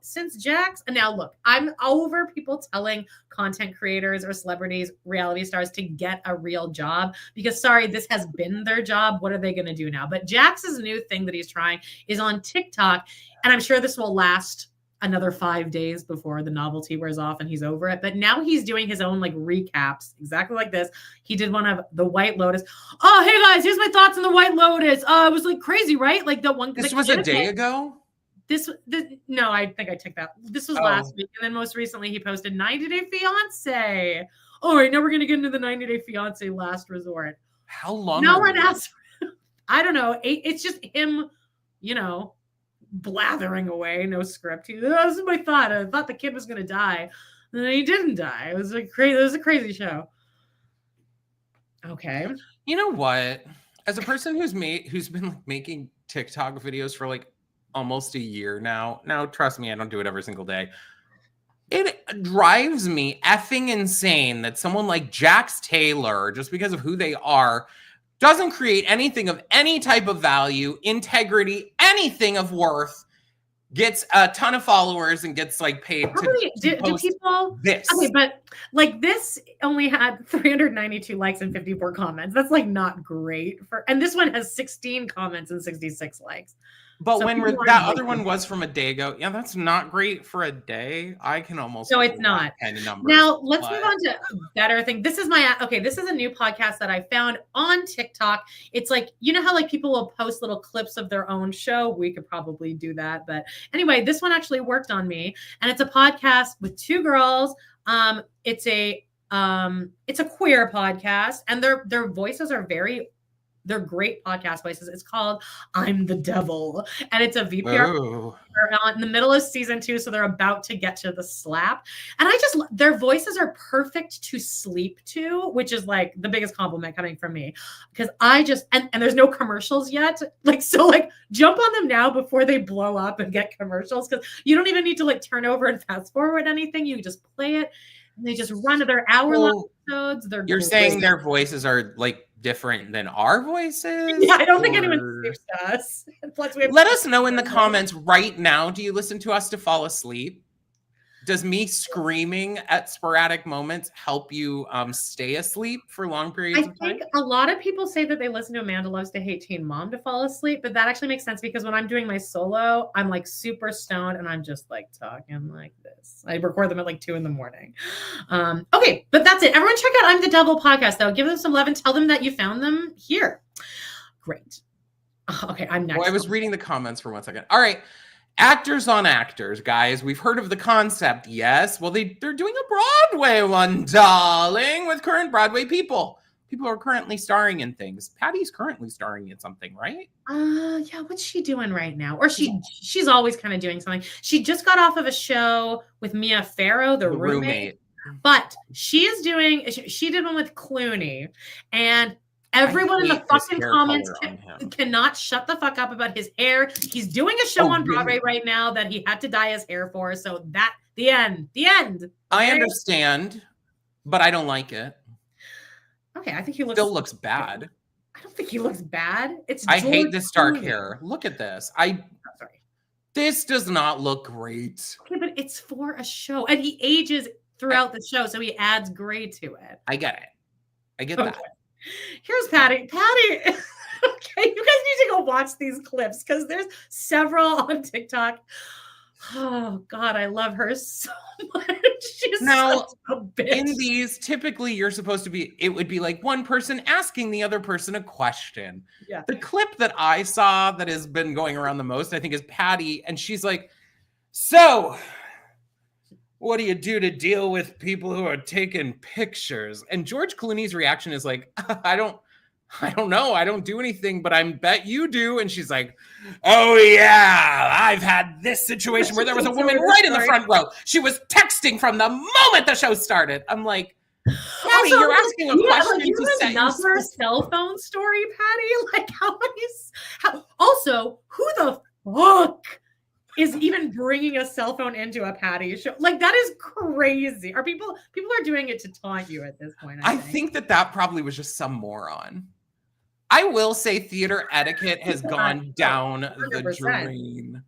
look, I'm over people telling content creators or celebrities, reality stars to get a real job because, sorry, this has been their job. What are they going to do now? But Jax's new thing that he's trying is on TikTok, and I'm sure this will last another 5 days before the novelty wears off and he's over it. But now he's doing his own recaps, exactly like this. He did one of the White Lotus. Oh, hey guys, here's my thoughts on the White Lotus. It was crazy, right? Like the one. This was a day ago. No, I think I took that. This was last week, and then most recently he posted 90 Day Fiance. All right, now we're gonna get into the 90 Day Fiance last resort. How long? No one asked. I don't know. It's just him, blathering away, no script. This is my thought. I thought the kid was gonna die, and then he didn't die. It was crazy. It was a crazy show. Okay. You know what? As a person who's been making TikTok videos for almost a year now. Now, trust me, I don't do it every single day. It drives me effing insane that someone like Jax Taylor, just because of who they are, doesn't create anything of any type of value, integrity, anything of worth, gets a ton of followers and gets paid do people this. Okay, but this only had 392 likes and 54 comments. That's not great and this one has 16 comments and 66 likes. But when that other one was from a day ago, yeah, that's not great for a day. I can almost no, it's not. Kind of numbers. Now let's move on to better thing. This is this is a new podcast that I found on TikTok. It's like, you know how like people will post little clips of their own show. We could probably do that, but anyway, this one actually worked on me, and it's a podcast with two girls. It's a queer podcast, and their voices are they're great podcast voices. It's called I'm the Devil, and it's a VPR in the middle of season 2, so they're about to get to the slap. And their voices are perfect to sleep to, which is like the biggest compliment coming from me, because and there's no commercials yet. Like, so like jump on them now before they blow up and get commercials, because you don't even need to like turn over and fast forward anything. You just play it. They just run their hour-long episodes. You're saying their voices are like different than our voices? Yeah, I don't think anyone sleeps to us. Plus, let us know in the comments right now. Do you listen to us to fall asleep? Does me screaming at sporadic moments help you stay asleep for long periods of time? I think a lot of people say that they listen to Amanda Loves to Hate Teen Mom to fall asleep, but that actually makes sense because when I'm doing my solo, I'm like super stoned and I'm just like talking like this. I record them at like 2 a.m. Okay, but that's it. Everyone check out I'm the Devil podcast though. Give them some love and tell them that you found them here. Great. Okay, I'm next. Well, I was reading the comments for 1 second. All right. Actors on actors, guys. We've heard of the concept, yes. Well, they're doing a Broadway one, darling, with current Broadway people. People are currently starring in things. Patti's currently starring in something, right? Yeah. What's she doing right now? Or she's always kind of doing something. She just got off of a show with Mia Farrow, the roommate. But she did one with Clooney, and everyone in the fucking comments cannot shut the fuck up about his hair. He's doing a show on Broadway right now that he had to dye his hair for. So the end. Okay? I understand, but I don't like it. Okay, I think he looks bad. I don't think he looks bad. I hate this dark hair. Look at this. This does not look great. Okay, but it's for a show, and he ages throughout the show, so he adds gray to it. I get it. I get that. Here's Patti. Okay, you guys need to go watch these clips because there's several on TikTok. Oh God, I love her so much. She's such a bitch. In these, typically it would be like one person asking the other person a question. Yeah. The clip that I saw that has been going around the most, I think, is Patti, and she's like, "So, what do you do to deal with people who are taking pictures?" And George Clooney's reaction is like, I don't know. I don't do anything, but I bet you do. And she's like, "Oh yeah, I've had this situation where there was a woman right in the front row. She was texting from the moment the show started." I'm like, Patti, you're asking a question like, to set another cell phone story, Patti? Like also, who the fuck is even bringing a cell phone into a Patti show? Like, that is crazy. People are doing it to taunt you at this point. I think that probably was just some moron. I will say theater etiquette has gone down 100%. The drain.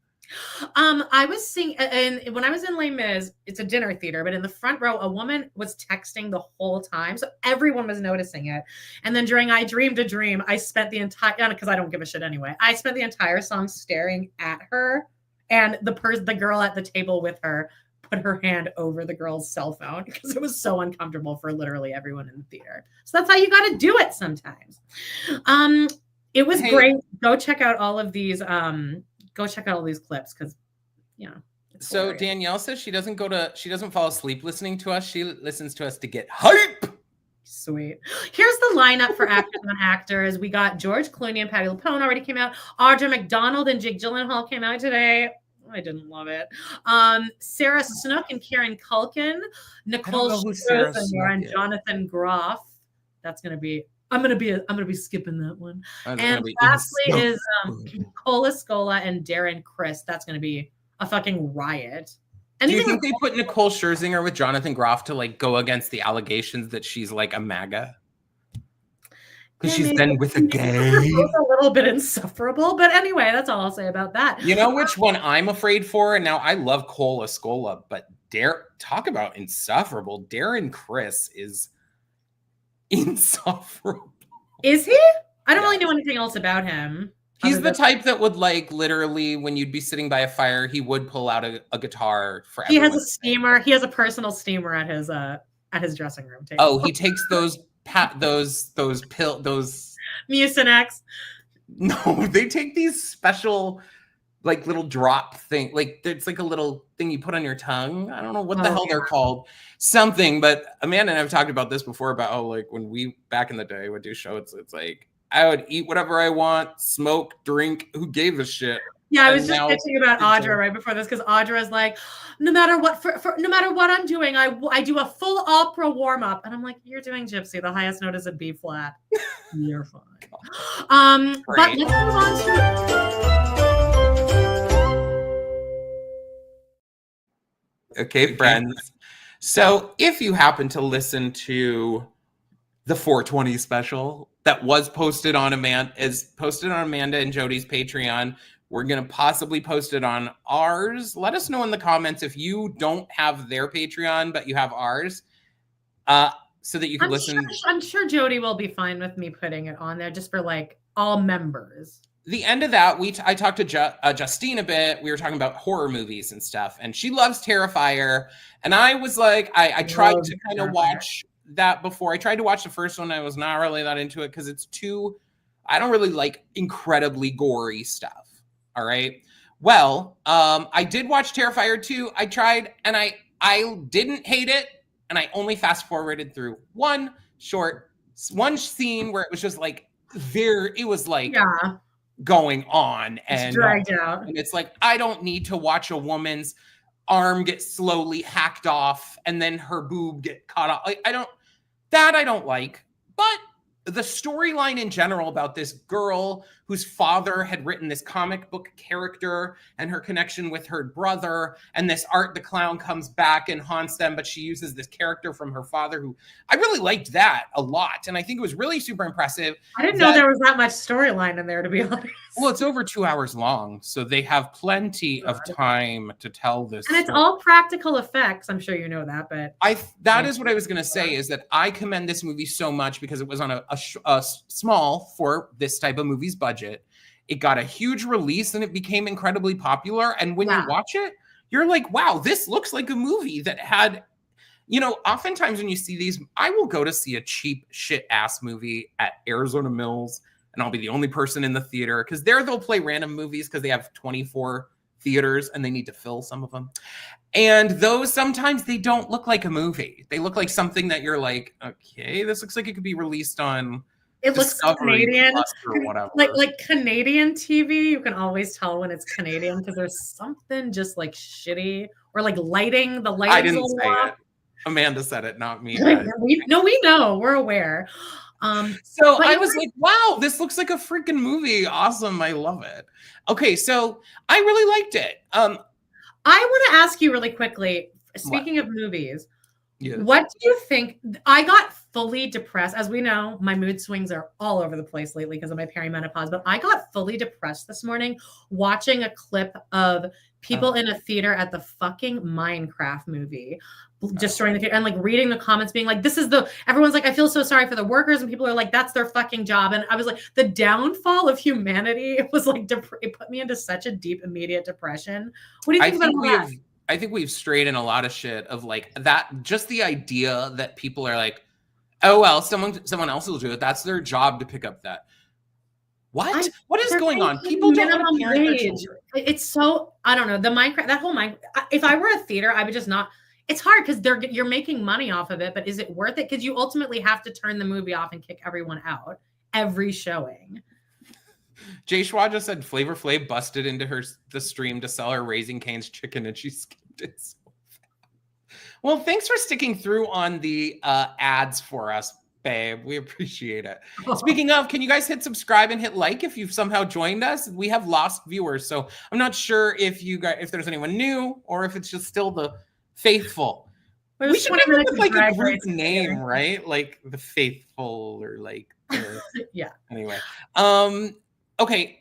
I was seeing, and when I was in Les Mis, it's a dinner theater, but in the front row, a woman was texting the whole time. So everyone was noticing it. And then during I Dreamed a Dream, I spent the entire, because I don't give a shit anyway, I spent the entire song staring at her. And the girl at the table with her put her hand over the girl's cell phone because it was so uncomfortable for literally everyone in the theater. So that's how you got to do it sometimes. It was great. Go check out all of these. Go check out all these clips because, So hilarious. Danielle says she doesn't fall asleep listening to us. She listens to us to get hype. Sweet. Here's the lineup for actors on actors. We got George Clooney and Patti Lupone already came out. Audra McDonald and Jake Gyllenhaal came out today. I didn't love it. Sarah Snook and Kieran Culkin, Nicole Scherzinger and Jonathan Groff. That's gonna be. I'm gonna be skipping that one. And lastly is Cola Scola and Darren Criss. That's gonna be a fucking riot. Do you think they put Nicole Scherzinger with Jonathan Groff to like go against the allegations that she's like a MAGA? Because she's been with a gay. Both a little bit insufferable, but anyway, that's all I'll say about that. You know which one I'm afraid for? And now I love Cola Scola, but talk about insufferable. Darren Criss is insufferable. Is he? I don't really know anything else about him. He's the type that would like literally when you'd be sitting by a fire, he would pull out a guitar for He has a steamer. He has a personal steamer at his dressing room table. Oh, he takes those Mucinex. No, they take these special like little drop thing. Like it's like a little thing you put on your tongue. I don't know what the hell they're called. Something, but Amanda and I've talked about this before about like when we back in the day would do shows, it's like I would eat whatever I want, smoke, drink, who gave a shit? Yeah, I was just thinking about Audra right before this because Audra's like, no matter what I'm doing, I do a full opera warm up, and I'm like, you're doing Gypsy. The highest note is a B flat. You're fine. But let's move on to. Okay, friends. So if you happen to listen to the 420 special that was posted on Amanda and Jody's Patreon. We're going to possibly post it on ours. Let us know in the comments if you don't have their Patreon, but you have ours, so that you can listen. I'm sure Jody will be fine with me putting it on there just for like all members. The end of that, I talked to Justine a bit. We were talking about horror movies and stuff, and she loves Terrifier. And I was like, I tried to kind of watch that before. I tried to watch the first one. I was not really that into it because it's I don't really like incredibly gory stuff. All right. Well, I did watch Terrifier 2. I tried and I didn't hate it. And I only fast forwarded through one scene where it was just like going on and it's dragged out. And it's like, I don't need to watch a woman's arm get slowly hacked off and then her boob get cut off. Like, I don't like, but the storyline in general about this girl whose father had written this comic book character and her connection with her brother, and this Art the Clown comes back and haunts them, but she uses this character from her father who I really liked that a lot. And I think it was really super impressive. I didn't know there was that much storyline in there, to be honest. Well, it's over 2 hours long, so they have plenty of time to tell this. And it's all practical effects. I'm sure you know that, but that is what I was going to say is that I commend this movie so much because it was on a small for this type of movie's budget. It got a huge release and it became incredibly popular. And when you watch it, you're like, wow, this looks like a movie that had, oftentimes when you see these, I will go to see a cheap shit ass movie at Arizona Mills and I'll be the only person in the theater because they'll play random movies because they have 24 theaters and they need to fill some of them. And those sometimes they don't look like a movie. They look like something that you're like, okay, this looks like it could be released on it looks Canadian or whatever. Like Canadian TV, you can always tell when it's Canadian because there's something just like shitty or like lighting. The lighting. I didn't say it. Amanda said it, not me. We know. We're aware. So I was like, wow, this looks like a freaking movie. Awesome. I love it. Okay, so I really liked it. I want to ask you really quickly, speaking of movies, what do you think? I got fully depressed. As we know, my mood swings are all over the place lately because of my perimenopause, but I got fully depressed this morning watching a clip of people in a theater at the fucking Minecraft movie destroying the theater and like reading the comments being like, everyone's like, I feel so sorry for the workers, and people are like, that's their fucking job. And I was like, the downfall of humanity, it was like, it put me into such a deep, immediate depression. What do you think about that? I think we've strayed in a lot of shit of like that, just the idea that people are like, oh, well, someone else will do it. That's their job to pick up that. What is going on? People don't want to parent their children. It's so, I don't know. The Minecraft, that whole Minecraft, if I were a theater, I would just not, it's hard because you're making money off of it, but is it worth it? Because you ultimately have to turn the movie off and kick everyone out every showing. Jay Schwa just said Flavor Flav busted into the stream to sell her Raising Cane's chicken and she skipped it so fast. Well, thanks for sticking through on the ads for us, babe. We appreciate it. Speaking of, can you guys hit subscribe and hit like if you've somehow joined us? We have lost viewers, so I'm not sure if there's anyone new or if it's just still the faithful. We should come up with like a group name, right? Like the faithful or like yeah. Anyway. Okay.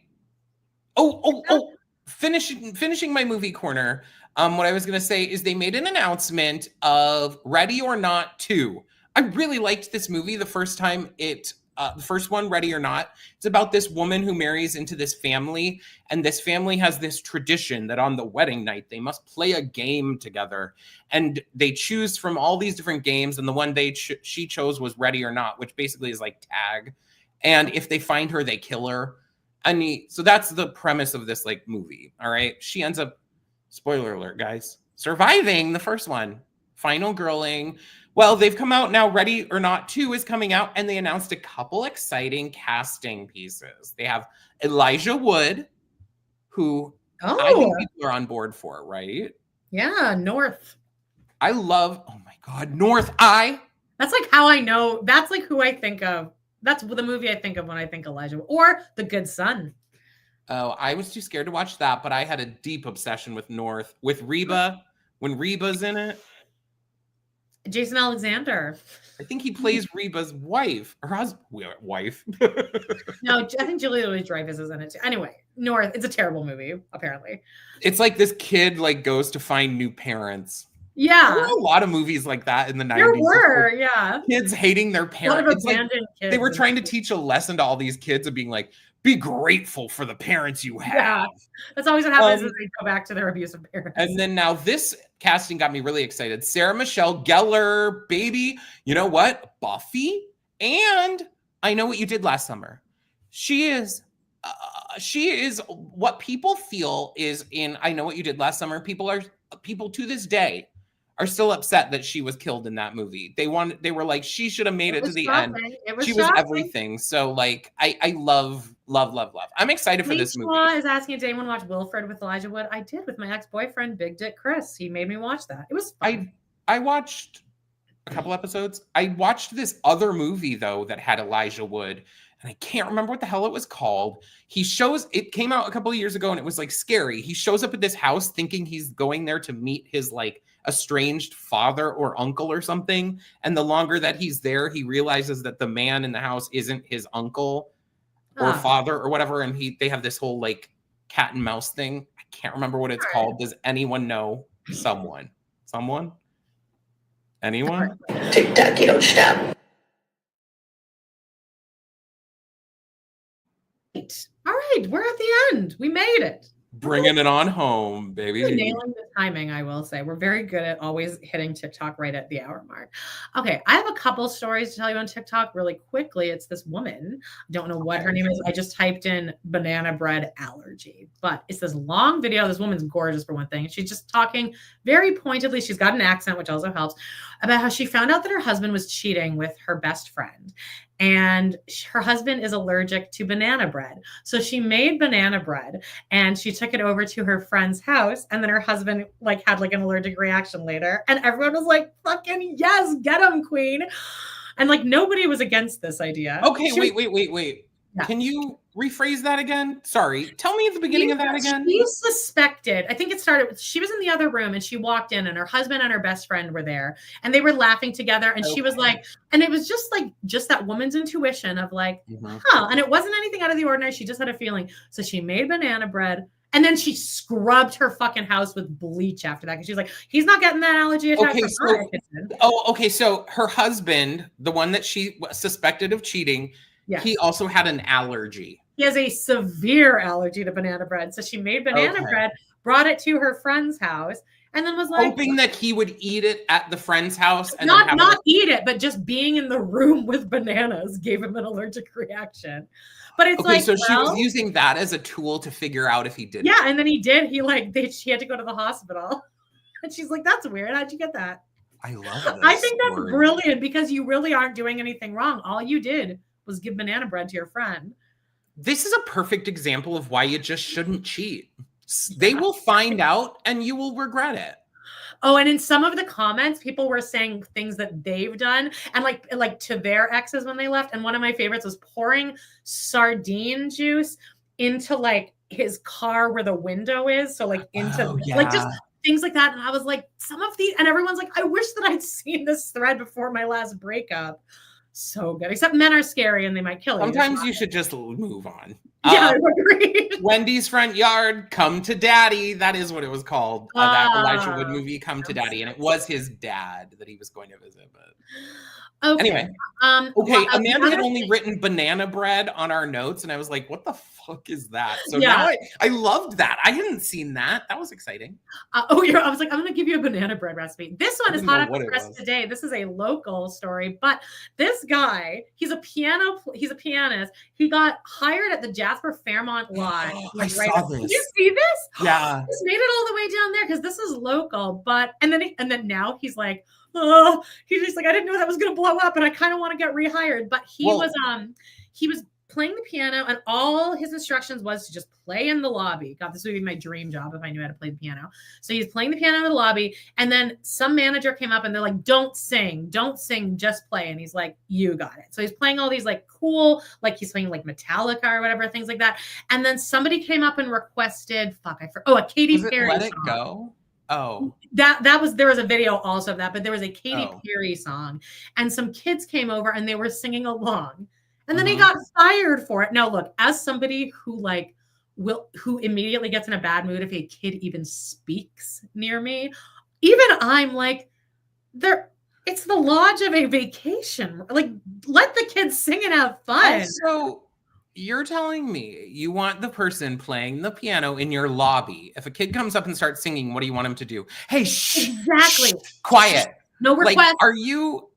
Finishing my movie corner. What I was going to say is they made an announcement of Ready or Not 2. I really liked this movie the first time it the first one, Ready or Not, it's about this woman who marries into this family, and this family has this tradition that on the wedding night they must play a game together, and they choose from all these different games, and the one she chose was Ready or Not, which basically is like tag, and if they find her, they kill her. So that's the premise of this like movie. All right, she ends up, spoiler alert, guys, surviving the first one. Final girling. Well, they've come out now. Ready or Not 2 is coming out, and they announced a couple exciting casting pieces. They have Elijah Wood, who I think people are on board for, right? Yeah, North. I love, oh my God, North Eye. That's like how I know, that's like who I think of. That's the movie I think of when I think Elijah, or The Good Son. Oh, I was too scared to watch that, but I had a deep obsession with North, with Reba, when Reba's in it. Jason Alexander. I think he plays Reba's wife, or wife. No, I think Julia Louis-Dreyfus is in it too. Anyway, North, it's a terrible movie, apparently. It's like this kid like goes to find new parents. Yeah. There were a lot of movies like that in the 90s. There were, yeah. Kids hating their parents. Kids. They were trying to teach a lesson to all these kids of being like, be grateful for the parents you have. Yeah. That's always what happens is they go back to their abusive parents. And then now this casting got me really excited. Sarah Michelle Gellar, baby. You know what? Buffy. And I Know What You Did Last Summer. She is what people feel is in I Know What You Did Last Summer. People to this day are still upset that she was killed in that movie. They were like, she should have made it to the end. She was everything. So like, I love. I'm excited for this movie. Is asking, did anyone watch Wilfred with Elijah Wood? I did with my ex-boyfriend, Big Dick Chris. He made me watch that. It was fun. I watched a couple episodes. I watched this other movie though that had Elijah Wood, and I can't remember what the hell it was called. It came out a couple of years ago, and it was like scary. He shows up at this house thinking he's going there to meet his like estranged father or uncle or something. And the longer that he's there, he realizes that the man in the house isn't his uncle or father or whatever. And they have this whole like cat and mouse thing. I can't remember what it's called. Does anyone know? Someone? Anyone? Tick-tock, you don't stop. All right, we're at the end. We made it. Bringing it on home, baby. We're nailing the timing, I will say. We're very good at always hitting TikTok right at the hour mark. Okay, I have a couple stories to tell you on TikTok really quickly. It's this woman. I don't know what her name is. I just typed in banana bread allergy. But it's this long video. This woman's gorgeous for one thing. She's just talking very pointedly. She's got an accent, which also helps, about how she found out that her husband was cheating with her best friend. And her husband is allergic to banana bread. So she made banana bread and she took it over to her friend's house. And then her husband like had like an allergic reaction later. And everyone was like, fucking yes, get him, queen. And like nobody was against this idea. Okay, wait. Yeah. Can you rephrase that again? Sorry. Tell me at the beginning of that again. She suspected, I think it started with, she was in the other room and she walked in and her husband and her best friend were there and they were laughing together. And she was like, and it was just that woman's intuition of like, and it wasn't anything out of the ordinary. She just had a feeling. So she made banana bread. And then she scrubbed her fucking house with bleach after that. Because she's like, he's not getting that allergy attack. Okay, so her husband, the one that she suspected of cheating, he also had an allergy. He has a severe allergy to banana bread. So she made banana bread, brought it to her friend's house, and then was like, hoping that he would eat it at the friend's house. And not eat it, but just being in the room with bananas gave him an allergic reaction. But it's like, so she was using that as a tool to figure out if he did. Yeah, and then he did. She had to go to the hospital, and she's like, "That's weird. How'd you get that?" I love this. I think that's brilliant because you really aren't doing anything wrong. All you did was give banana bread to your friend. This is a perfect example of why you just shouldn't cheat. They will find out and you will regret it. Oh, and in some of the comments, people were saying things that they've done and like to their exes when they left. And one of my favorites was pouring sardine juice into like his car where the window is. So like into like just things like that. And I was like, some of these, and everyone's like, I wish that I'd seen this thread before my last breakup. So good. Except men are scary and they might kill you. Sometimes you should just move on. Yeah, agreed. Wendy's Front Yard, Come to Daddy. That is what it was called. That Elijah Wood movie, Come to Daddy. And it was his dad that he was going to visit. But okay. Anyway. Amanda had only written banana bread on our notes. And I was like, what the fuck is that? So now I loved that. I hadn't seen that. That was exciting. I was like, I'm going to give you a banana bread recipe. This one is hot off the press today. This is a local story, but this guy, he's a pianist. He got hired at the Jasper Fairmont Lodge. I saw this. Did you see this? Yeah. He's made it all the way down there because this is local. But and then now he's like, oh, he's just like, I didn't know that was going to blow up, and I kind of want to get rehired. But he was playing the piano, and all his instructions was to just play in the lobby. God, this would be my dream job if I knew how to play the piano. So he's playing the piano in the lobby, and then some manager came up and they're like, don't sing, just play. And he's like, you got it. So he's playing all these like cool, like he's playing like Metallica or whatever, things like that. And then somebody came up and requested, a Katy Perry Let song. It Go? Oh, there was a video also of that, but there was a Katy Perry song, and some kids came over and they were singing along, and then he got fired for it. Now, look, as somebody who who immediately gets in a bad mood if a kid even speaks near me, even I'm like, it's the lodge of a vacation. Like, let the kids sing and have fun. So you're telling me you want the person playing the piano in your lobby. If a kid comes up and starts singing, what do you want him to do? Hey, shh, exactly. Shh, quiet. No request. Like, are you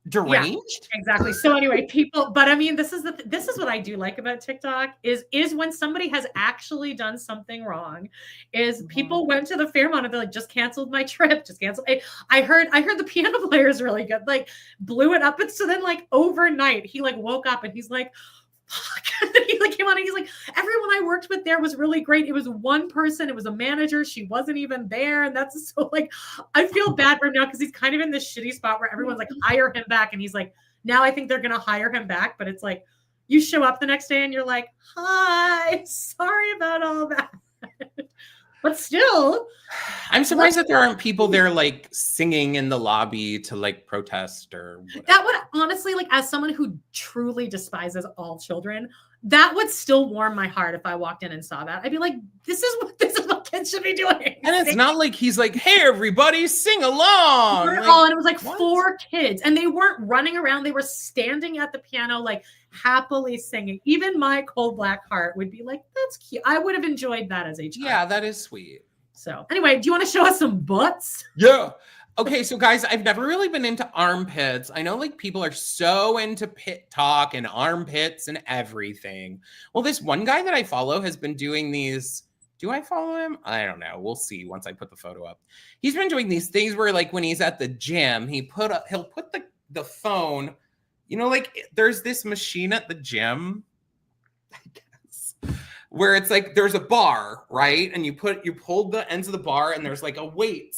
deranged? Yeah, exactly. So anyway, but I mean, this is what I do like about TikTok is when somebody has actually done something wrong, is people went to the Fairmont and they're like, just canceled my trip, just canceled. I heard the piano player is really good, like blew it up. And so then like overnight he like woke up and he's like, fuck. And then he like came on and he's like, everyone I worked with there was really great. It was one person, it was a manager, she wasn't even there. And that's so like, I feel bad for him now because he's kind of in this shitty spot where everyone's like, hire him back. And he's like, now I think they're gonna hire him back, but it's like you show up the next day and you're like, hi, sorry about all that. But still, I'm surprised that there aren't people there like singing in the lobby to like protest or whatever. That would honestly, like, as someone who truly despises all children, that would still warm my heart if I walked in and saw that. I'd be like, this is what kids should be doing. And it's not like he's like, hey, everybody, sing along. And it was like 4 kids, and they weren't running around. They were standing at the piano, like happily singing. Even my cold black heart would be like, that's cute. I would have enjoyed that as a child. Yeah, that is sweet. So anyway, do you want to show us some butts? Yeah. Okay, so guys, I've never really been into armpits. I know like people are so into pit talk and armpits and everything. Well, this one guy that I follow has been doing these. Do I follow him? I don't know. We'll see once I put the photo up. He's been doing these things where like when he's at the gym, he'll put the phone, you know, like there's this machine at the gym, I guess, where it's like there's a bar, right? And you pull the ends of the bar and there's like a weight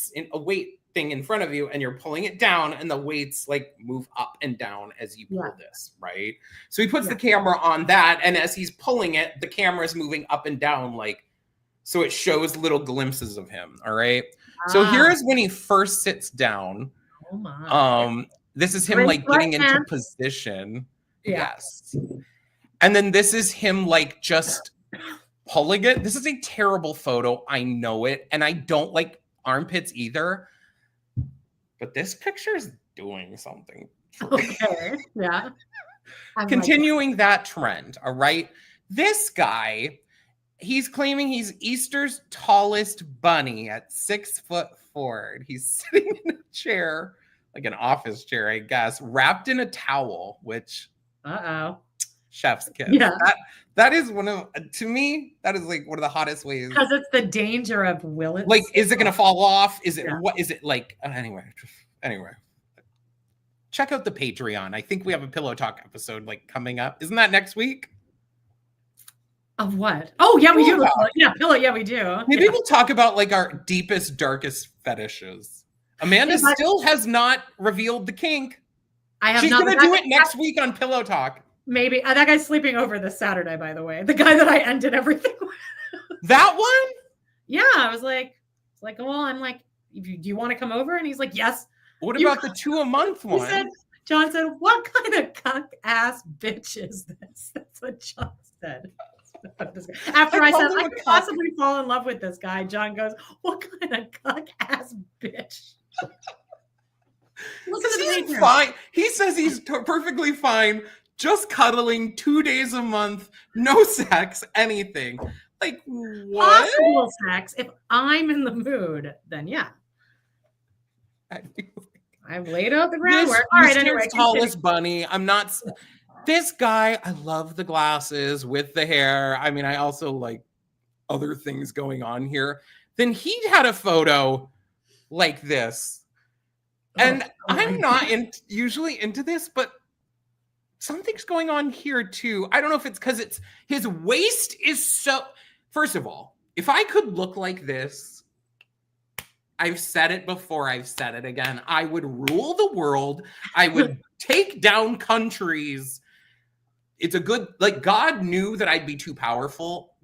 thing in front of you and you're pulling it down and the weights like move up and down as you pull this, right? So he puts the camera on that, and as he's pulling it, the camera is moving up and down, like, so it shows little glimpses of him. All right. So here's when he first sits down. Oh my. This is him like getting into position. Yeah. Yes. And then this is him like just pulling it. This is a terrible photo. I know it. And I don't like armpits either. But this picture is doing something. Okay. Yeah. Continuing that trend. All right. This guy, he's claiming he's Easter's tallest bunny at 6'4". He's sitting in a chair, like an office chair, I guess, wrapped in a towel, which chef's kiss. Yeah. That is to me, that is like one of the hottest ways. Because it's the danger of will it? Like, is it going to fall off? Is it, what is it like? Anyway. Check out the Patreon. I think we have a Pillow Talk episode like coming up. Isn't that next week? Of what? Oh, yeah, we do. Yeah, pillow. Yeah, we do. Maybe we'll talk about like our deepest, darkest fetishes. Amanda still has not revealed the kink. She's going to do it next week on Pillow Talk. Maybe. That guy's sleeping over this Saturday, by the way. The guy that I ended everything with. That one? Yeah, I was like, well, I'm like, do you want to come over? And he's like, yes. What about the 2 a month one? John said, "What kind of cuck ass bitch is this?" That's what John said. After I said I could possibly fall in love with this guy, John goes, "What kind of cuck ass bitch?" He's fine. He says he's perfectly fine, just cuddling 2 days a month, no sex, anything. Like what? Possible sex. If I'm in the mood, then yeah. I've laid out the groundwork. All right, anyway. Tallest bunny. I'm not. This guy, I love the glasses with the hair. I mean, I also like other things going on here. Then he had a photo like this. And I'm not usually into this, but something's going on here too. I don't know if it's because his waist is so. First of all, if I could look like this, I've said it before, I've said it again. I would rule the world. I would take down countries. It's a good, like, God knew that I'd be too powerful.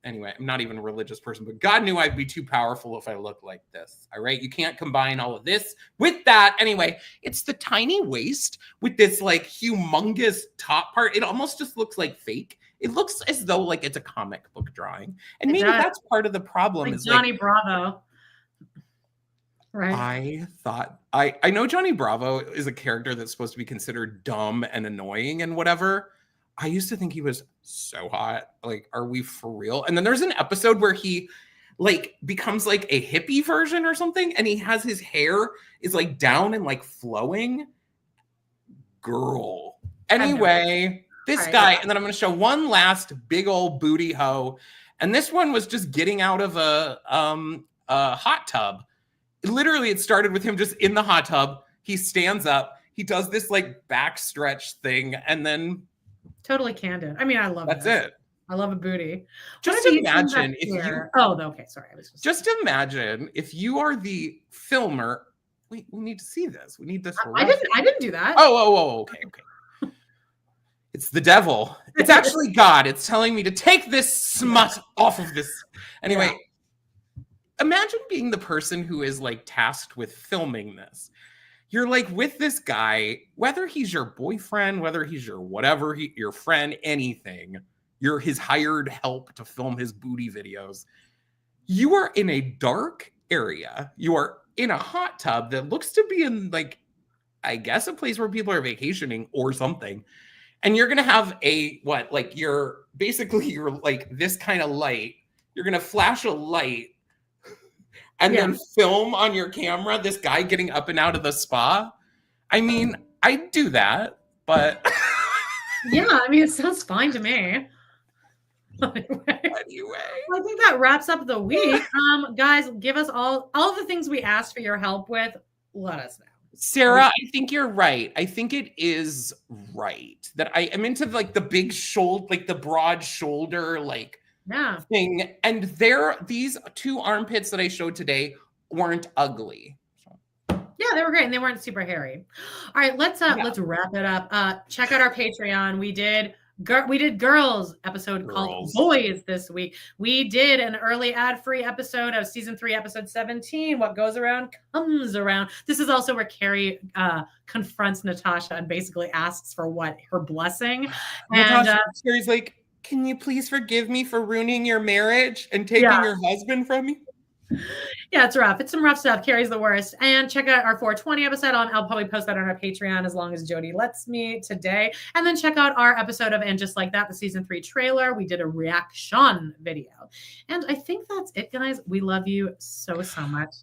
Anyway, I'm not even a religious person, but God knew I'd be too powerful if I looked like this. All right. You can't combine all of this with that. Anyway, it's the tiny waist with this like humongous top part. It almost just looks like fake. It looks as though like it's a comic book drawing. And maybe that's part of the problem. Like Johnny Bravo. Right. I know Johnny Bravo is a character that's supposed to be considered dumb and annoying and whatever. I used to think he was so hot. Like, are we for real? And then there's an episode where he like becomes like a hippie version or something. And he has his hair is like down and like flowing. Girl. Anyway, this guy. And then I'm going to show one last big old booty hoe. And this one was just getting out of a hot tub. Literally, it started with him just in the hot tub. He stands up. He does this like back stretch thing. And then totally candid. I mean, I love that's it. I love a booty. Just imagine if you. Oh, okay. Sorry, I was just imagine if you are the filmer. Wait, we need to see this. We need this. I didn't do that. Oh, okay. It's the devil. It's actually God. It's telling me to take this smut off of this. Anyway, imagine being the person who is like tasked with filming this. You're like with this guy, whether he's your boyfriend, whether he's your whatever, your friend, anything, you're his hired help to film his booty videos. You are in a dark area. You are in a hot tub that looks to be in like, I guess a place where people are vacationing or something. And you're going to have you're like this kind of light. You're going to flash a light and then film on your camera this guy getting up and out of the spa. I mean, I'd do that, but yeah, I mean, it sounds fine to me. Anyway, I think that wraps up the week. Guys, give us all the things we asked for your help with. Let us know. Sarah, I think you're right. I think it is right that I am into like the big shoulder, like the broad shoulder, like thing. And these two armpits that I showed today weren't ugly. Yeah, they were great and they weren't super hairy. All right, let's wrap it up. Check out our Patreon. We did girls episode called Boys this week. We did an early ad-free episode of season 3, episode 17. What goes around comes around. This is also where Carrie confronts Natasha and basically asks for her blessing. And Carrie's like, "Can you please forgive me for ruining your marriage and taking your husband from me?" Yeah, it's rough. It's some rough stuff. Carrie's the worst. And check out our 420 episode I'll probably post that on our Patreon as long as Jody lets me today. And then check out our episode of And Just Like That, the season 3 trailer. We did a reaction video. And I think that's it, guys. We love you so much.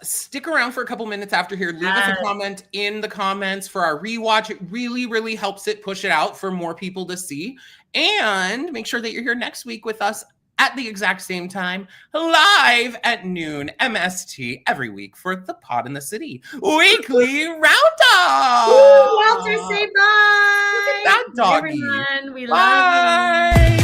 Stick around for a couple minutes after here. Leave us a comment in the comments for our rewatch. It really, really helps it push it out for more people to see. And make sure that you're here next week with us at the exact same time, live at noon MST every week for the Pod in the City Weekly Roundup. Walter, say bye. Look at that doggy. Everyone, we love you.